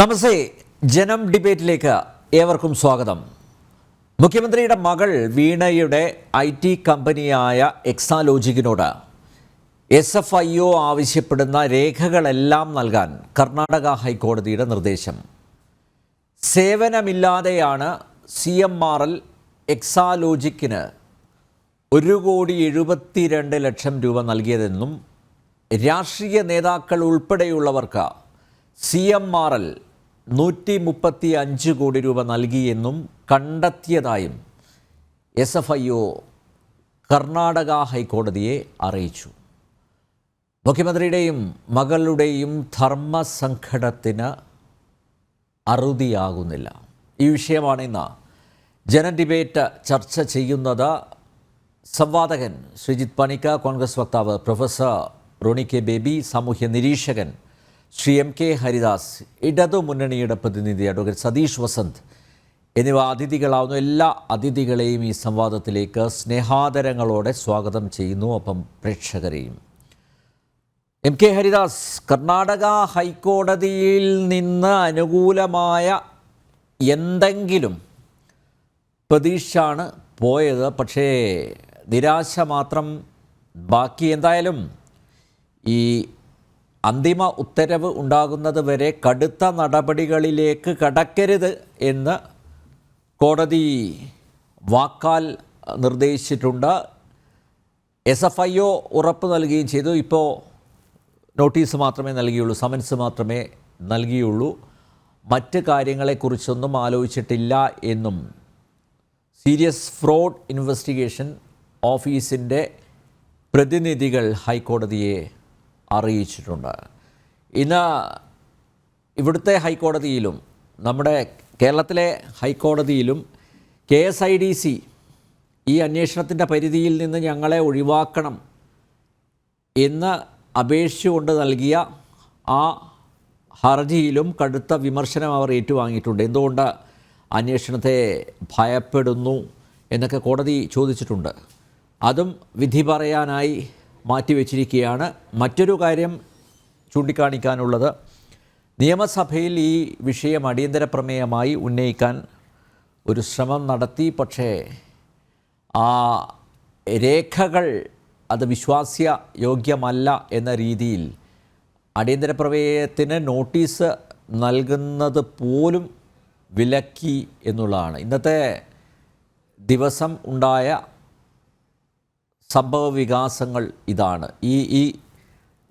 നമസ്തേ, ജനം ഡിബേറ്റിലേക്ക് ഏവർക്കും സ്വാഗതം. മുഖ്യമന്ത്രിയുടെ മകൾ വീണയുടെ IT കമ്പനിയായ എക്സാലോജിക്കിനോട് SFIO ആവശ്യപ്പെടുന്ന രേഖകളെല്ലാം നൽകാൻ കർണാടക ഹൈക്കോടതിയുടെ നിർദ്ദേശം. സേവനമില്ലാതെയാണ് CMRL എക്സാലോജിക്കിന് 1,72,00,000 രൂപ നൽകിയതെന്നും രാഷ്ട്രീയ നേതാക്കൾ ഉൾപ്പെടെയുള്ളവർക്ക് CMRL 135 കോടി രൂപ നൽകിയെന്നും കണ്ടെത്തിയതായും SFIO കർണാടക ഹൈക്കോടതിയെ അറിയിച്ചു. മുഖ്യമന്ത്രിയുടെയും മകളുടെയും ധർമ്മസങ്കടത്തിന് അറുതിയാകുന്നില്ല. ഈ വിഷയമാണ് ഇന്ന് ജന ഡിബേറ്റ് ചർച്ച ചെയ്യുന്നത്. സംവാദകൻ ശ്രീജിത്ത് പണിക്ക, കോൺഗ്രസ് വക്താവ് പ്രൊഫസർ റോണി കെ ബേബി, സാമൂഹ്യ നിരീക്ഷകൻ ശ്രീ MK ഹരിദാസ്, ഇടതു മുന്നണിയുടെ പ്രതിനിധി അഡ്വക്കേറ്റ് സതീഷ് വസന്ത് എന്നിവ അതിഥികളാവുന്നു. എല്ലാ അതിഥികളെയും ഈ സംവാദത്തിലേക്ക് സ്നേഹാദരങ്ങളോടെ സ്വാഗതം ചെയ്യുന്നു. ഒപ്പം പ്രേക്ഷകരെയും. MK ഹരിദാസ്, കർണാടക ഹൈക്കോടതിയിൽ നിന്ന് അനുകൂലമായ എന്തെങ്കിലും പ്രതീക്ഷയാണ് പോയത്, പക്ഷേ നിരാശ മാത്രം ബാക്കി. എന്തായാലും ഈ അന്തിമ ഉത്തരവ് ഉണ്ടാകുന്നത് വരെ കടുത്ത നടപടികളിലേക്ക് കടക്കരുത് എന്ന് കോടതി വാക്കാൽ നിർദ്ദേശിച്ചിട്ടുണ്ട്. SFIO ഉറപ്പ് നൽകുകയും ചെയ്തു. ഇപ്പോൾ നോട്ടീസ് മാത്രമേ നൽകിയുള്ളൂ, സമൻസ് മാത്രമേ നൽകിയുള്ളൂ. മറ്റ് കാര്യങ്ങളെക്കുറിച്ചൊന്നും ആലോചിച്ചിട്ടില്ല എന്നും സീരിയസ് ഫ്രോഡ് ഇൻവെസ്റ്റിഗേഷൻ ഓഫീസിൻ്റെ പ്രതിനിധികൾ ഹൈക്കോടതിയെ അറിയിച്ചിട്ടുണ്ട്. ഇന്ന് ഇവിടുത്തെ ഹൈക്കോടതിയിലും നമ്മുടെ കേരളത്തിലെ ഹൈക്കോടതിയിലും KSIDC ഈ അന്വേഷണത്തിൻ്റെ പരിധിയിൽ നിന്ന് ഞങ്ങളെ ഒഴിവാക്കണം എന്ന് അപേക്ഷിച്ചുകൊണ്ട് നൽകിയ ആ ഹർജിയിലും കടുത്ത വിമർശനം അവർ ഏറ്റുവാങ്ങിയിട്ടുണ്ട്. എന്തുകൊണ്ട് അന്വേഷണത്തെ ഭയപ്പെടുന്നു എന്നൊക്കെ കോടതി ചോദിച്ചിട്ടുണ്ട്. അതും വിധി പറയാനായി മാറ്റിവെച്ചിരിക്കുകയാണ്. മറ്റൊരു കാര്യം ചൂണ്ടിക്കാണിക്കാനുള്ളത്, നിയമസഭയിൽ ഈ വിഷയം അടിയന്തര പ്രമേയമായി ഉന്നയിക്കാൻ ഒരു ശ്രമം നടത്തി. പക്ഷേ ആ രേഖകൾ അത് വിശ്വാസ്യ യോഗ്യമല്ല എന്ന രീതിയിൽ അടിയന്തര പ്രമേയത്തിന് നോട്ടീസ് നൽകുന്നത് പോലും വിലക്കി എന്നുള്ളതാണ് ഇന്നത്തെ ദിവസം ഉണ്ടായ സംഭവ വികാസങ്ങൾ. ഇതാണ് ഈ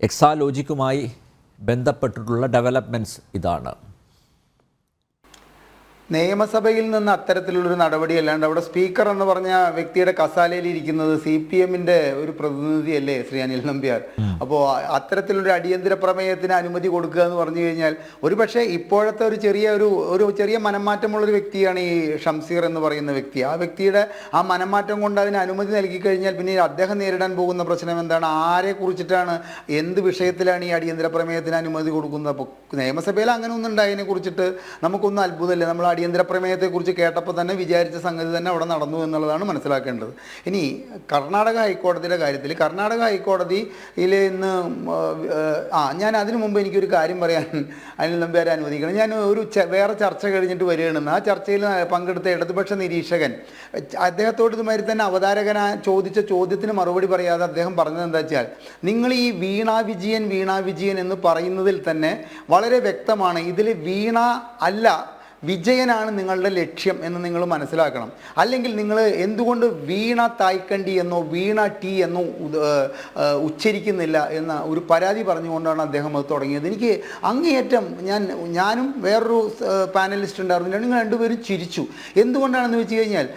എക്സാലോജിക്കുമായി ബന്ധപ്പെട്ടിട്ടുള്ള ഡെവലപ്മെൻറ്റ്സ് ഇതാണ്. നിയമസഭയിൽ നിന്ന് അത്തരത്തിലുള്ളൊരു നടപടി അല്ലാണ്ട് അവിടെ സ്പീക്കർ എന്ന് പറഞ്ഞ വ്യക്തിയുടെ കസാലയിൽ ഇരിക്കുന്നത് CPMൻ്റെ ഒരു പ്രതിനിധിയല്ലേ ശ്രീ അനിൽ നമ്പ്യാർ. അപ്പോൾ അത്തരത്തിലൊരു അടിയന്തര പ്രമേയത്തിന് അനുമതി കൊടുക്കുക എന്ന് പറഞ്ഞു കഴിഞ്ഞാൽ ഒരുപക്ഷെ ഇപ്പോഴത്തെ ഒരു ചെറിയ മനംമാറ്റമുള്ളൊരു വ്യക്തിയാണ് ഈ ഷംസീർ എന്ന് പറയുന്ന വ്യക്തി. ആ വ്യക്തിയുടെ ആ മനംമാറ്റം കൊണ്ട് അതിന് അനുമതി നൽകി കഴിഞ്ഞാൽ പിന്നെ അദ്ദേഹം നേരിടാൻ പോകുന്ന പ്രശ്നം എന്താണ്? ആരെ കുറിച്ചിട്ടാണ്, എന്ത് വിഷയത്തിലാണ് ഈ അടിയന്തര പ്രമേയത്തിന് അനുമതി കൊടുക്കുന്നത്? അപ്പോൾ നിയമസഭയിൽ അങ്ങനെ ഒന്നും ഉണ്ടായതിനെ കുറിച്ചിട്ട് നമുക്കൊന്നും അത്ഭുതമില്ല. നമ്മൾ അടിയന്തര പ്രമേയത്തെക്കുറിച്ച് കേട്ടപ്പോൾ തന്നെ വിചാരിച്ച സംഗതി തന്നെ അവിടെ നടന്നു എന്നുള്ളതാണ് മനസ്സിലാക്കേണ്ടത്. ഇനി കർണാടക ഹൈക്കോടതിയുടെ കാര്യത്തിൽ, കർണാടക ഹൈക്കോടതിയിൽ ഇന്ന് ഞാൻ അതിനു മുമ്പ് എനിക്കൊരു കാര്യം പറയാൻ അനിൽ നമ്പ്യാരെ അനുവദിക്കണം. ഞാൻ ഒരു വേറെ ചർച്ച കഴിഞ്ഞിട്ട് വരികയാണെന്ന്. ആ ചർച്ചയിൽ പങ്കെടുത്ത ഇടതുപക്ഷ നിരീക്ഷകൻ അദ്ദേഹത്തോട് ഇതുമാതിരി തന്നെ അവതാരകൻ ചോദിച്ച ചോദ്യത്തിന് മറുപടി പറയാതെ അദ്ദേഹം പറഞ്ഞത് എന്താ വെച്ചാൽ, നിങ്ങൾ ഈ വീണ വിജയൻ എന്ന് പറയുന്നതിൽ തന്നെ വളരെ വ്യക്തമാണ്, ഇതിൽ വീണ അല്ല വിജയനാണ് നിങ്ങളുടെ ലക്ഷ്യം എന്ന് നിങ്ങൾ മനസ്സിലാക്കണം. അല്ലെങ്കിൽ നിങ്ങൾ എന്തുകൊണ്ട് വീണ തായ്ക്കണ്ടി എന്നോ വീണ ടി എന്നോ ഉച്ചരിക്കുന്നില്ല എന്ന ഒരു പരാതി പറഞ്ഞുകൊണ്ടാണ് അദ്ദേഹം അത് തുടങ്ങിയത്. എനിക്ക് അങ്ങേയറ്റം ഞാനും വേറൊരു പാനലിസ്റ്റ് ഉണ്ടായിരുന്നു, നിങ്ങൾ രണ്ടുപേരും ചിരിച്ചു. എന്തുകൊണ്ടാണെന്ന് വെച്ച് കഴിഞ്ഞാൽ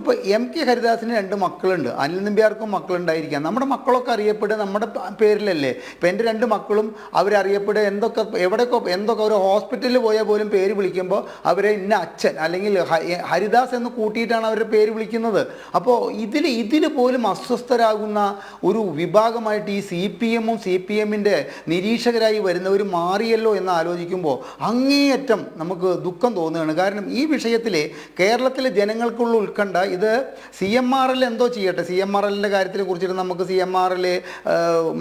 ഇപ്പോൾ MK ഹരിദാസിന് 2 മക്കളുണ്ട്, അനിൽ നമ്പ്യാർക്കും മക്കളുണ്ടായിരിക്കാം. നമ്മുടെ മക്കളൊക്കെ അറിയപ്പെടുക നമ്മുടെ പേരിലല്ലേ. ഇപ്പം എൻ്റെ 2 മക്കളും അവരറിയപ്പെടുക എന്തൊക്കെ ഒരു ഹോസ്പിറ്റലിൽ പോയാൽ പോലും പേര് വിളിക്കുമ്പോൾ അവരെ ഇന്ന അച്ഛൻ അല്ലെങ്കിൽ ഹരിദാസ് എന്ന് കൂട്ടിയിട്ടാണ് അവരുടെ പേര് വിളിക്കുന്നത്. അപ്പോൾ ഇതിൽ പോലും അസ്വസ്ഥരാകുന്ന ഒരു വിഭാഗമായിട്ട് ഈ CPM-ഉം CPM-ന്റെ നിരീക്ഷകരായി വരുന്നവർ മാറിയല്ലോ എന്ന് ആലോചിക്കുമ്പോൾ അങ്ങേയറ്റം നമുക്ക് ദുഃഖം തോന്നുകയാണ്. കാരണം ഈ വിഷയത്തിൽ കേരളത്തിലെ ജനങ്ങൾക്കുള്ള ഉത്കണ്ഠ ഇത് CMRL എന്തോ ചെയ്യട്ടെ, CMRLൻ്റെ കാര്യത്തിനെ കുറിച്ചിട്ട് നമുക്ക് CMRL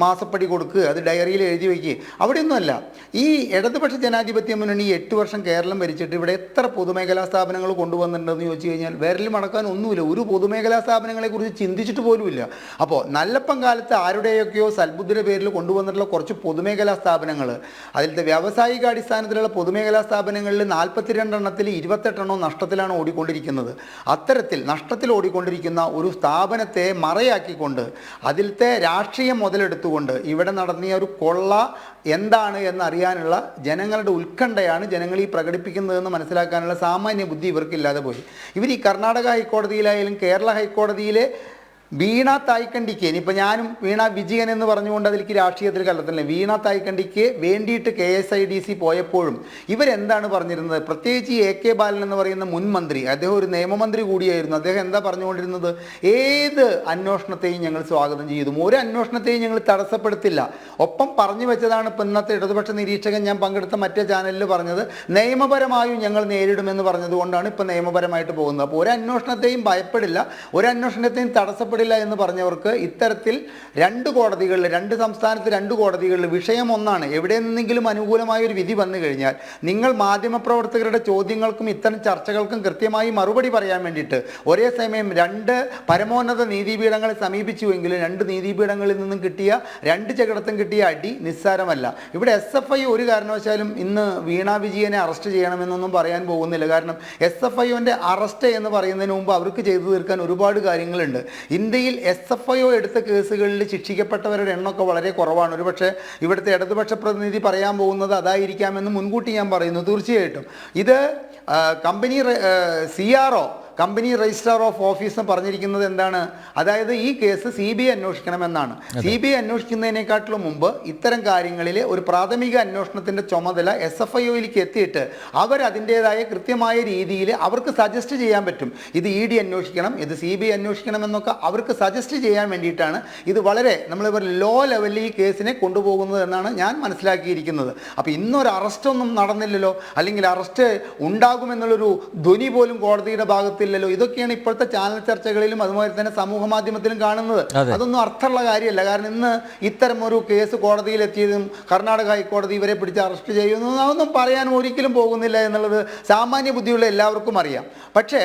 മാസപ്പടി കൊടുക്കുക, അത് ഡയറിയിൽ എഴുതി വയ്ക്കുക, അവിടെയൊന്നുമല്ല. ഈ ഇടതുപക്ഷ ജനാധിപത്യ മുന്നണി 8 വർഷം കേരളം ഭരിച്ചിട്ട് ഇവിടെ എത്ര പൊതുമേഖലാ സ്ഥാപനങ്ങൾ കൊണ്ടുവന്നിട്ടുണ്ടെന്ന് ചോദിച്ചു കഴിഞ്ഞാൽ വിരൽ മടക്കാൻ ഒന്നുമില്ല. ഒരു പൊതുമേഖലാ സ്ഥാപനങ്ങളെ കുറിച്ച് ചിന്തിച്ചിട്ട് പോലുമില്ല. അപ്പോൾ നല്ലപ്പം കാലത്ത് ആരുടെയൊക്കെയോ സൽബുദ്ധിയുടെ പേരിൽ കൊണ്ടുവന്നിട്ടുള്ള കുറച്ച് പൊതുമേഖലാ സ്ഥാപനങ്ങൾ, അതിലത്തെ വ്യാവസായിക അടിസ്ഥാനത്തിലുള്ള പൊതുമേഖലാ സ്ഥാപനങ്ങളിൽ 42 എണ്ണത്തിൽ 28 എണ്ണം നഷ്ടത്തിലാണ് ഓടിക്കൊണ്ടിരിക്കുന്നത്. അത്തരത്തിൽ നഷ്ടത്തിൽ ഓടിക്കൊണ്ടിരിക്കുന്ന ഒരു സ്ഥാപനത്തെ മറയാക്കിക്കൊണ്ട് അതിലത്തെ രാഷ്ട്രീയം മുതലെടുത്തുകൊണ്ട് ഇവിടെ നടന്നിയ ഒരു കൊള്ള എന്താണ് എന്നറിയാനുള്ള ജനങ്ങളുടെ ഉത്കണ്ഠയാണ് ജനങ്ങൾ ഈ പ്രകടിപ്പിക്കുന്നതെന്ന് മനസ്സിലാക്കാനുള്ള സാമാന്യ ബുദ്ധി ഇവർക്കില്ലാതെ പോയി. ഇവർ ഈ കർണാടക ഹൈക്കോടതിയിലായാലും കേരള ഹൈക്കോടതിയിലെ വീണ തായ്ക്കണ്ടിക്ക്, ഇനിയിപ്പോൾ ഞാനും വീണ വിജയൻ എന്ന് പറഞ്ഞുകൊണ്ട് അതിലേക്ക് രാഷ്ട്രീയത്തിൽ കലർത്തുന്നില്ല, വീണ തായ്ക്കണ്ടിക്ക് വേണ്ടിയിട്ട് KSIDC പോയപ്പോഴും ഇവരെന്താണ് പറഞ്ഞിരുന്നത്? പ്രത്യേകിച്ച് AK ബാലൻ എന്ന് പറയുന്ന മുൻ മന്ത്രി, അദ്ദേഹം ഒരു നിയമമന്ത്രി കൂടിയായിരുന്നു. അദ്ദേഹം എന്താ പറഞ്ഞുകൊണ്ടിരുന്നത്? ഏത് അന്വേഷണത്തെയും ഞങ്ങൾ സ്വാഗതം ചെയ്തു, ഒരു അന്വേഷണത്തെയും ഞങ്ങൾ തടസ്സപ്പെടുത്തില്ല. ഒപ്പം പറഞ്ഞു വെച്ചതാണ് ഇപ്പം ഇന്നത്തെ ഇടതുപക്ഷ നിരീക്ഷകൻ ഞാൻ പങ്കെടുത്ത മറ്റേ ചാനലിൽ പറഞ്ഞത്, നിയമപരമായും ഞങ്ങൾ നേരിടുമെന്ന് പറഞ്ഞതുകൊണ്ടാണ് ഇപ്പം നിയമപരമായിട്ട് പോകുന്നത്. അപ്പോൾ ഒരു അന്വേഷണത്തെയും ഭയപ്പെടില്ല, ഒരു അന്വേഷണത്തെയും തടസ്സപ്പെടില്ല എന്ന് പറഞ്ഞവർക്ക് ഇത്തരത്തിൽ 2 കോടതികളിൽ, 2 സംസ്ഥാനത്ത് 2 കോടതികളിൽ വിഷയം ഒന്നാണ്. എവിടെ നിന്നെങ്കിലും അനുകൂലമായ ഒരു വിധി വന്നു കഴിഞ്ഞാൽ നിങ്ങൾ മാധ്യമപ്രവർത്തകരുടെ ചോദ്യങ്ങൾക്കും ഇത്തരം ചർച്ചകൾക്കും കൃത്യമായി മറുപടി പറയാൻ വേണ്ടിയിട്ട് ഒരേ സമയം 2 പരമോന്നത നീതിപീഠങ്ങളെ സമീപിച്ചുവെങ്കിലും 2 നീതിപീഠങ്ങളിൽ നിന്നും കിട്ടിയ 2 ചകിടത്തും കിട്ടിയ അടി നിസ്സാരമല്ല. ഇവിടെ SFI ഒരു കാരണവശാലും ഇന്ന് വീണ വിജയനെ അറസ്റ്റ് ചെയ്യണമെന്നൊന്നും പറയാൻ പോകുന്നില്ല. കാരണം SFIന്റെ അറസ്റ്റ് എന്ന് പറയുന്നതിന് മുമ്പ് അവർക്ക് ചെയ്തു തീർക്കാൻ ഒരുപാട് കാര്യങ്ങളുണ്ട്. ഇന്ത്യയിൽ SFIO എടുത്ത കേസുകളിൽ ശിക്ഷിക്കപ്പെട്ടവരുടെ എണ്ണമൊക്കെ വളരെ കുറവാണ്. ഒരുപക്ഷെ ഇവിടുത്തെ ഇടതുപക്ഷ പ്രതിനിധി പറയാൻ പോകുന്നത് അതായിരിക്കാമെന്ന് മുൻകൂട്ടി ഞാൻ പറയുന്നു. തീർച്ചയായിട്ടും ഇത് company CRO, company registrar of office പറഞ്ഞിരിക്കുന്നത് എന്താണ്? അതായത് ഈ കേസ് CBI അന്വേഷിക്കണമെന്നാണ്. CBI അന്വേഷിക്കുന്നതിനേക്കാട്ടിലും മുമ്പ് ഇത്തരം കാര്യങ്ങളിൽ ഒരു പ്രാഥമിക അന്വേഷണത്തിൻ്റെ ചുമതല SFIOയിലേക്ക് എത്തിയിട്ട് അവരതിൻ്റേതായ കൃത്യമായ രീതിയിൽ അവർക്ക് സജസ്റ്റ് ചെയ്യാൻ പറ്റും. ഇത് ED അന്വേഷിക്കണം, ഇത് CBI അന്വേഷിക്കണം എന്നൊക്കെ അവർക്ക് സജസ്റ്റ് ചെയ്യാൻ വേണ്ടിയിട്ടാണ് ഇത് വളരെ നമ്മൾ ലോ ലെവലിൽ ഈ കേസിനെ കൊണ്ടുപോകുന്നത് എന്നാണ് ഞാൻ മനസ്സിലാക്കിയിരിക്കുന്നത്. അപ്പോൾ ഇന്നൊരു അറസ്റ്റൊന്നും നടന്നില്ലല്ലോ, അല്ലെങ്കിൽ അറസ്റ്റ് ഉണ്ടാകുമെന്നുള്ളൊരു ധ്വനി പോലും കോടതിയുടെ ഭാഗത്ത് ഇല്ലല്ലോ. ഇതൊക്കെയാണ് ഇപ്പോഴത്തെ ചാനൽ ചർച്ചകളിലും അതുപോലെ തന്നെ സമൂഹ മാധ്യമത്തിലും കാണുന്നത്. അതൊന്നും അർത്ഥമുള്ള കാര്യമല്ല. കാരണം ഇന്ന് ഇത്തരം ഒരു കേസ് കോടതിയിൽ എത്തിയതും കർണാടക ഹൈക്കോടതി ഇവരെ പിടിച്ച് അറസ്റ്റ് ചെയ്യുന്നതും അതൊന്നും പറയാൻ ഒരിക്കലും പോകുന്നില്ല എന്നുള്ളത് സാമാന്യ ബുദ്ധിയുള്ള എല്ലാവർക്കും അറിയാം. പക്ഷേ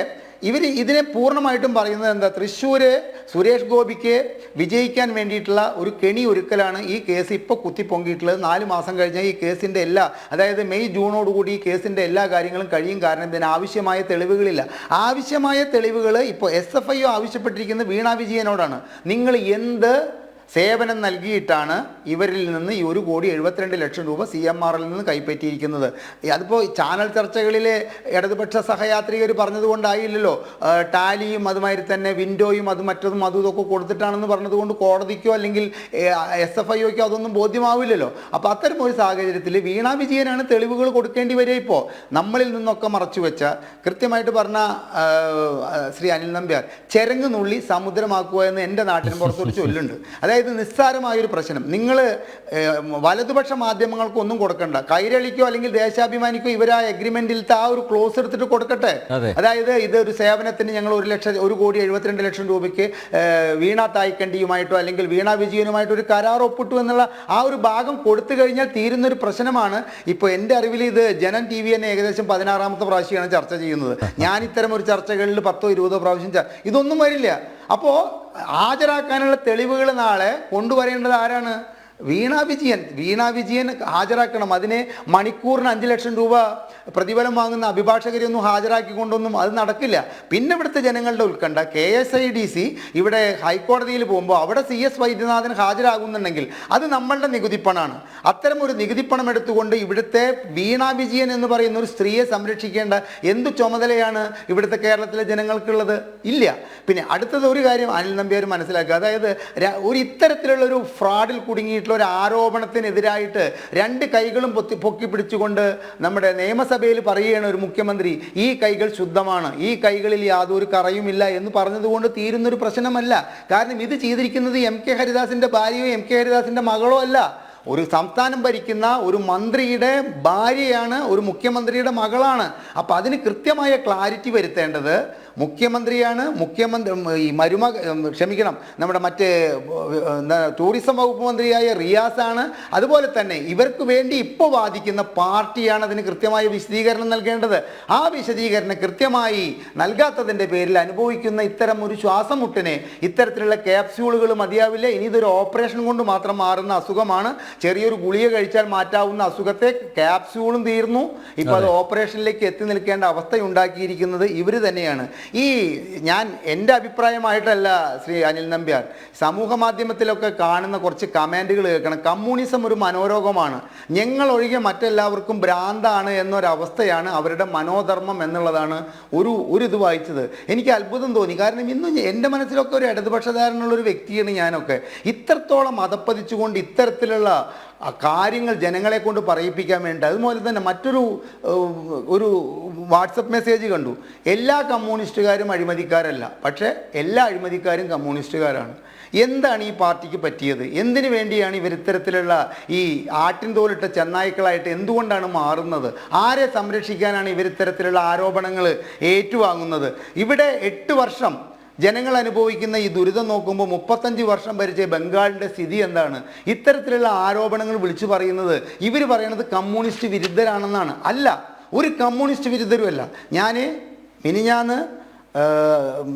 ഇതിനെ പൂർണ്ണമായിട്ടും പറയുന്നത് എന്താ? തൃശ്ശൂർ സുരേഷ് ഗോപിക്ക് വിജയിക്കാൻ വേണ്ടിയിട്ടുള്ള ഒരു കെണി ഒരുക്കലാണ് ഈ കേസ് ഇപ്പോൾ കുത്തിപ്പൊങ്ങിയിട്ടുള്ളത്. 4 മാസം കഴിഞ്ഞാൽ ഈ കേസിൻ്റെ അതായത് മെയ് ജൂണോടുകൂടി ഈ കേസിൻ്റെ എല്ലാ കാര്യങ്ങളും കഴിയും. കാരണം ഇതിന് ആവശ്യമായ തെളിവുകളില്ല. ആവശ്യമായ തെളിവുകൾ ഇപ്പോൾ SFIO ആവശ്യപ്പെട്ടിരിക്കുന്നത് വീണ വിജയനോടാണ്. നിങ്ങൾ എന്ത് സേവനം നൽകിയിട്ടാണ് ഇവരിൽ നിന്ന് ഈ 1,72,00,000 രൂപ CMRL നിന്ന് കൈപ്പറ്റിയിരിക്കുന്നത്? അതിപ്പോൾ ചാനൽ ചർച്ചകളിലെ ഇടതുപക്ഷ സഹയാത്രികർ പറഞ്ഞതുകൊണ്ടായില്ലല്ലോ. ടാലിയും അതുമാതിരി തന്നെ വിൻഡോയും അത് മറ്റതും ഇതൊക്കെ കൊടുത്തിട്ടാണെന്ന് പറഞ്ഞതുകൊണ്ട് കോടതിക്കോ അല്ലെങ്കിൽ SFIOക്കോ അതൊന്നും ബോധ്യമാവില്ലല്ലോ. അപ്പോൾ അത്തരം ഒരു സാഹചര്യത്തിൽ വീണ വിജയനാണ് തെളിവുകൾ കൊടുക്കേണ്ടി വരിക. ഇപ്പോൾ നമ്മളിൽ നിന്നൊക്കെ മറച്ചു വെച്ച കൃത്യമായിട്ട് പറഞ്ഞ ശ്രീ അനിൽ നമ്പ്യാർ ചെരങ്ങ് നുള്ളി സമുദ്രമാക്കുക എന്ന് എൻ്റെ നാട്ടിന് പുറത്തൊരു ചൊല്ലുണ്ട്. അതായത് നിസ്സാരമായൊരു പ്രശ്നം നിങ്ങൾ വലതുപക്ഷ മാധ്യമങ്ങൾക്കൊന്നും കൊടുക്കണ്ട, കൈരളിക്കോ അല്ലെങ്കിൽ ദേശാഭിമാനിക്കോ ഇവർ ആ എഗ്രിമെന്റിലത്തെ ആ ഒരു ക്ലോസ് എടുത്തിട്ട് കൊടുക്കട്ടെ. അതായത് ഇത് ഒരു സേവനത്തിന് ഞങ്ങൾ 1,72,00,000 രൂപയ്ക്ക് വീണ തായ്ക്കണ്ടിയുമായിട്ടോ അല്ലെങ്കിൽ വീണ വിജയനുമായിട്ടോ ഒരു കരാർ ഒപ്പിട്ടു എന്നുള്ള ആ ഒരു ഭാഗം കൊടുത്തു കഴിഞ്ഞാൽ തീരുന്നൊരു പ്രശ്നമാണ്. ഇപ്പോൾ എൻ്റെ അറിവിൽ ഇത് ജനം TV തന്നെ ഏകദേശം 16ാമത്തെ പ്രാവശ്യമാണ് ചർച്ച ചെയ്യുന്നത്. ഞാൻ ഇത്തരം ഒരു ചർച്ചകളിൽ 10ഓ 20ഓ പ്രാവശ്യം ഇതൊന്നും വരില്ല. അപ്പോൾ ഹാജരാക്കാനുള്ള തെളിവുകൾ നാളെ കൊണ്ടുവരേണ്ടത് ആരാണ്? വീണ വിജയൻ ഹാജരാക്കണം. അതിനെ മണിക്കൂറിന് 5 ലക്ഷം രൂപ പ്രതിഫലം വാങ്ങുന്ന അഭിഭാഷകരെയൊന്നും ഹാജരാക്കിക്കൊണ്ടൊന്നും അത് നടക്കില്ല. പിന്നെ ഇവിടുത്തെ ജനങ്ങളുടെ ഉത്കണ്ഠ KSIDC ഇവിടെ ഹൈക്കോടതിയിൽ പോകുമ്പോൾ അവിടെ CS വൈദ്യനാഥൻ ഹാജരാകുന്നുണ്ടെങ്കിൽ അത് നമ്മളുടെ നികുതിപ്പണമാണ്. അത്തരം ഒരു നികുതിപ്പണം എടുത്തുകൊണ്ട് ഇവിടുത്തെ വീണ വിജയൻ എന്ന് പറയുന്ന ഒരു സ്ത്രീയെ സംരക്ഷിക്കേണ്ട എന്ത് ചുമതലയാണ് ഇവിടുത്തെ കേരളത്തിലെ ജനങ്ങൾക്കുള്ളത്? ഇല്ല. പിന്നെ അടുത്തത് ഒരു കാര്യം അനിൽ നമ്പ്യാർ മനസ്സിലാക്കുക, അതായത് ഒരു ഇത്തരത്തിലുള്ളൊരു ഫ്രോഡിൽ കുടുങ്ങിയിട്ട് തുടങ്ങിയിട്ടുള്ള ഒരു ആരോപണത്തിനെതിരായിട്ട് രണ്ട് കൈകളും പൊക്കി പിടിച്ചുകൊണ്ട് നമ്മുടെ നിയമസഭയിൽ പറയുകയാണ് ഒരു മുഖ്യമന്ത്രി, ഈ കൈകൾ ശുദ്ധമാണ്, ഈ കൈകളിൽ യാതൊരു കറയുമില്ല എന്ന് പറഞ്ഞതുകൊണ്ട് തീരുന്നൊരു പ്രശ്നമല്ല. കാരണം ഇത് ചെയ്തിരിക്കുന്നത് എം.കെ. ഹരിദാസിൻ്റെ ഭാര്യയോ എം.കെ. ഹരിദാസിൻ്റെ മകളോ അല്ല. ഒരു സംസ്ഥാനം ഭരിക്കുന്ന ഒരു മന്ത്രിയുടെ ഭാര്യയാണ്, ഒരു മുഖ്യമന്ത്രിയുടെ മകളാണ്. അപ്പം അതിന് കൃത്യമായ ക്ലാരിറ്റി വരുത്തേണ്ടത് മുഖ്യമന്ത്രിയാണ്. നമ്മുടെ മറ്റേ ടൂറിസം വകുപ്പ് മന്ത്രിയായ റിയാസാണ്. അതുപോലെ തന്നെ ഇവർക്ക് വേണ്ടി ഇപ്പോൾ വാദിക്കുന്ന പാർട്ടിയാണ് അതിന് കൃത്യമായ വിശദീകരണം നൽകേണ്ടത്. ആ വിശദീകരണം കൃത്യമായി നൽകാത്തതിൻ്റെ പേരിൽ അനുഭവിക്കുന്ന ഇത്തരം ഒരു ശ്വാസമുട്ടിനെ ഇത്തരത്തിലുള്ള ക്യാപ്സ്യൂളുകൾ മതിയാവില്ല. ഇനി ഇതൊരു ഓപ്പറേഷൻ കൊണ്ട് മാത്രം മാറുന്ന അസുഖമാണ്. ചെറിയൊരു ഗുളിക കഴിച്ചാൽ മാറ്റാവുന്ന അസുഖത്തെ ക്യാപ്സ്യൂളും തീർന്നു. ഇപ്പോൾ അത് ഓപ്പറേഷനിലേക്ക് എത്തി നിൽക്കേണ്ട അവസ്ഥയുണ്ടാക്കിയിരിക്കുന്നത് ഇവർ തന്നെയാണ്. ഞാൻ എൻ്റെ അഭിപ്രായമായിട്ടല്ല ശ്രീ അനിൽ നമ്പ്യാർ, സമൂഹ മാധ്യമത്തിലൊക്കെ കാണുന്ന കുറച്ച് കമൻറ്റുകൾ കേൾക്കണം. കമ്മ്യൂണിസം ഒരു മനോരോഗമാണ്, ഞങ്ങൾ ഒഴികെ മറ്റെല്ലാവർക്കും ഭ്രാന്താണ് എന്നൊരവസ്ഥയാണ് അവരുടെ മനോധർമ്മം എന്നുള്ളതാണ് ഒരു ഇത് വായിച്ചത്. എനിക്ക് അത്ഭുതം തോന്നി. കാരണം ഇന്നും എൻ്റെ മനസ്സിലൊക്കെ ഒരു ഇടതുപക്ഷധാരനുള്ളൊരു വ്യക്തിയാണ് ഞാനൊക്കെ. ഇത്രത്തോളം അതപ്പതിച്ചുകൊണ്ട് ഇത്തരത്തിലുള്ള കാര്യങ്ങൾ ജനങ്ങളെ കൊണ്ട് പറയിപ്പിക്കാൻ വേണ്ടി. അതുപോലെ തന്നെ ഒരു വാട്സപ്പ് മെസ്സേജ് കണ്ടു, എല്ലാ കമ്മ്യൂണിസ്റ്റുകാരും അഴിമതിക്കാരല്ല, പക്ഷേ എല്ലാ അഴിമതിക്കാരും കമ്മ്യൂണിസ്റ്റുകാരാണ്. എന്താണ് ഈ പാർട്ടിക്ക് പറ്റിയത്? എന്തിനു വേണ്ടിയാണ് ഇവർ ഇത്തരത്തിലുള്ള ഈ ആട്ടിൻ തോലിട്ട ചെന്നായ്ക്കളായിട്ട് എന്തുകൊണ്ടാണ് മാറുന്നത്? ആരെ സംരക്ഷിക്കാനാണ് ഇവർ ഇത്തരത്തിലുള്ള ആരോപണങ്ങൾ ഏറ്റുവാങ്ങുന്നത്? ഇവിടെ 8 വർഷം ജനങ്ങൾ അനുഭവിക്കുന്ന ഈ ദുരിതം നോക്കുമ്പോൾ 35 വർഷം ഭരിച്ച ബംഗാളിൻ്റെ സ്ഥിതി എന്താണ്? ഇത്തരത്തിലുള്ള ആരോപണങ്ങൾ വിളിച്ചു പറയുന്നത് ഇവർ പറയുന്നത് കമ്മ്യൂണിസ്റ്റ് വിരുദ്ധരാണെന്നാണ്. അല്ല, ഒരു കമ്മ്യൂണിസ്റ്റ് വിരുദ്ധരുമല്ല. മിനിഞ്ഞാന്ന്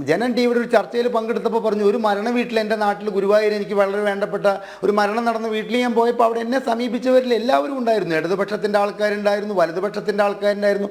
ജനൻ ടിവിയുടെ ഒരു ചർച്ചയിൽ പങ്കെടുത്തപ്പോൾ പറഞ്ഞു, ഒരു മരണ വീട്ടിൽ എൻ്റെ നാട്ടിൽ ഗുരുവായൂർ എനിക്ക് വളരെ വേണ്ടപ്പെട്ട ഒരു മരണം നടന്ന വീട്ടിൽ ഞാൻ പോയപ്പോൾ അവിടെ എന്നെ സമീപിച്ചവരിൽ എല്ലാവരും ഉണ്ടായിരുന്നു. ഇടതുപക്ഷത്തിൻ്റെ ആൾക്കാരുണ്ടായിരുന്നു, വലതുപക്ഷത്തിൻ്റെ ആൾക്കാരുണ്ടായിരുന്നു,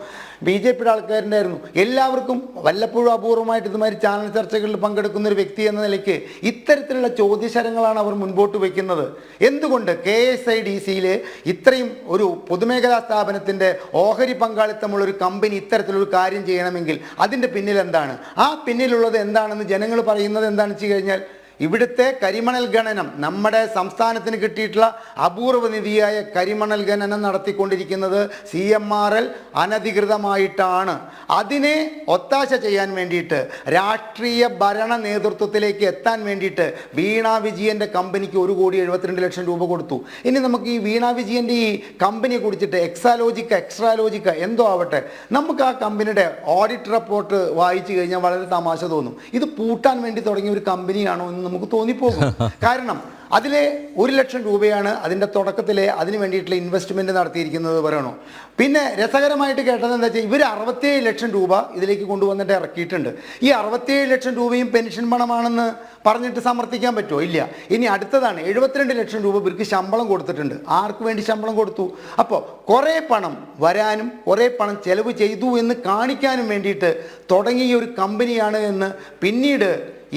BJPയുടെ ആൾക്കാരുണ്ടായിരുന്നു. എല്ലാവർക്കും വല്ലപ്പോഴും അപൂർവമായിട്ട് ഇതുമാതിരി ചാനൽ ചർച്ചകളിൽ പങ്കെടുക്കുന്ന ഒരു വ്യക്തി എന്ന നിലയ്ക്ക് ഇത്തരത്തിലുള്ള ചോദ്യശരങ്ങളാണ് അവർ മുൻപോട്ട് വയ്ക്കുന്നത്. എന്തുകൊണ്ട് KSIDCയിൽ ഇത്രയും ഒരു പൊതുമേഖലാ സ്ഥാപനത്തിൻ്റെ ഓഹരി പങ്കാളിത്തമുള്ള ഒരു കമ്പനി ഇത്തരത്തിലൊരു കാര്യം ചെയ്യണമെങ്കിൽ അതിൻ്റെ പിന്നിൽ എന്താണ്? ആ പിന്നിലുള്ളത് എന്താണെന്ന് ജനങ്ങൾ പറയുന്നത് എന്താണെന്ന് വെച്ച് കഴിഞ്ഞാൽ, ഇവിടുത്തെ കരിമണൽ ഖനനം, നമ്മുടെ സംസ്ഥാനത്തിന് കിട്ടിയിട്ടുള്ള അപൂർവ നിധിയായ കരിമണൽ ഖനനം നടത്തിക്കൊണ്ടിരിക്കുന്നത് CMRL അനധികൃതമായിട്ടാണ്. അതിനെ ഒത്താശ ചെയ്യാൻ വേണ്ടിയിട്ട്, രാഷ്ട്രീയ ഭരണ നേതൃത്വത്തിലേക്ക് എത്താൻ വേണ്ടിയിട്ട് വീണ വിജയൻ്റെ കമ്പനിക്ക് 1,72 ലക്ഷം രൂപ കൊടുത്തു. ഇനി നമുക്ക് ഈ വീണ വിജയൻ്റെ ഈ കമ്പനിയെ കുറിച്ചിട്ട് എക്സ്ട്രാലോജിക്ക എന്തോ ആവട്ടെ, നമുക്ക് ആ കമ്പനിയുടെ ഓഡിറ്റ് റിപ്പോർട്ട് വായിച്ചു കഴിഞ്ഞാൽ വളരെ തമാശ തോന്നും. ഇത് പൂട്ടാൻ വേണ്ടി തുടങ്ങിയ ഒരു കമ്പനിയാണോ എന്ന് നമുക്ക് തോന്നിപ്പോകും. കാരണം അതിലെ 1 ലക്ഷം രൂപയാണ് അതിൻ്റെ തുടക്കത്തിലെ അതിന് വേണ്ടിയിട്ടുള്ള ഇൻവെസ്റ്റ്മെൻറ്റ് നടത്തിയിരിക്കുന്നത് പറയണോ. പിന്നെ രസകരമായിട്ട് കേട്ടത് എന്താ വെച്ചാൽ ഇവർ 67 ലക്ഷം രൂപ ഇതിലേക്ക് കൊണ്ടുവന്നിട്ട് ഇറക്കിയിട്ടുണ്ട്. ഈ 67 ലക്ഷം രൂപയും പെൻഷൻ പണമാണെന്ന് പറഞ്ഞിട്ട് സമർത്ഥിക്കാൻ പറ്റുമോ? ഇല്ല. ഇനി അടുത്തതാണ് 72 ലക്ഷം രൂപ ഇവർക്ക് ശമ്പളം കൊടുത്തിട്ടുണ്ട്. ആർക്ക് വേണ്ടി ശമ്പളം കൊടുത്തു? അപ്പോൾ കുറേ പണം വരാനും കുറേ പണം ചെലവ് ചെയ്തു എന്ന് കാണിക്കാനും വേണ്ടിയിട്ട് തുടങ്ങിയ ഒരു കമ്പനിയാണ് എന്ന് പിന്നീട്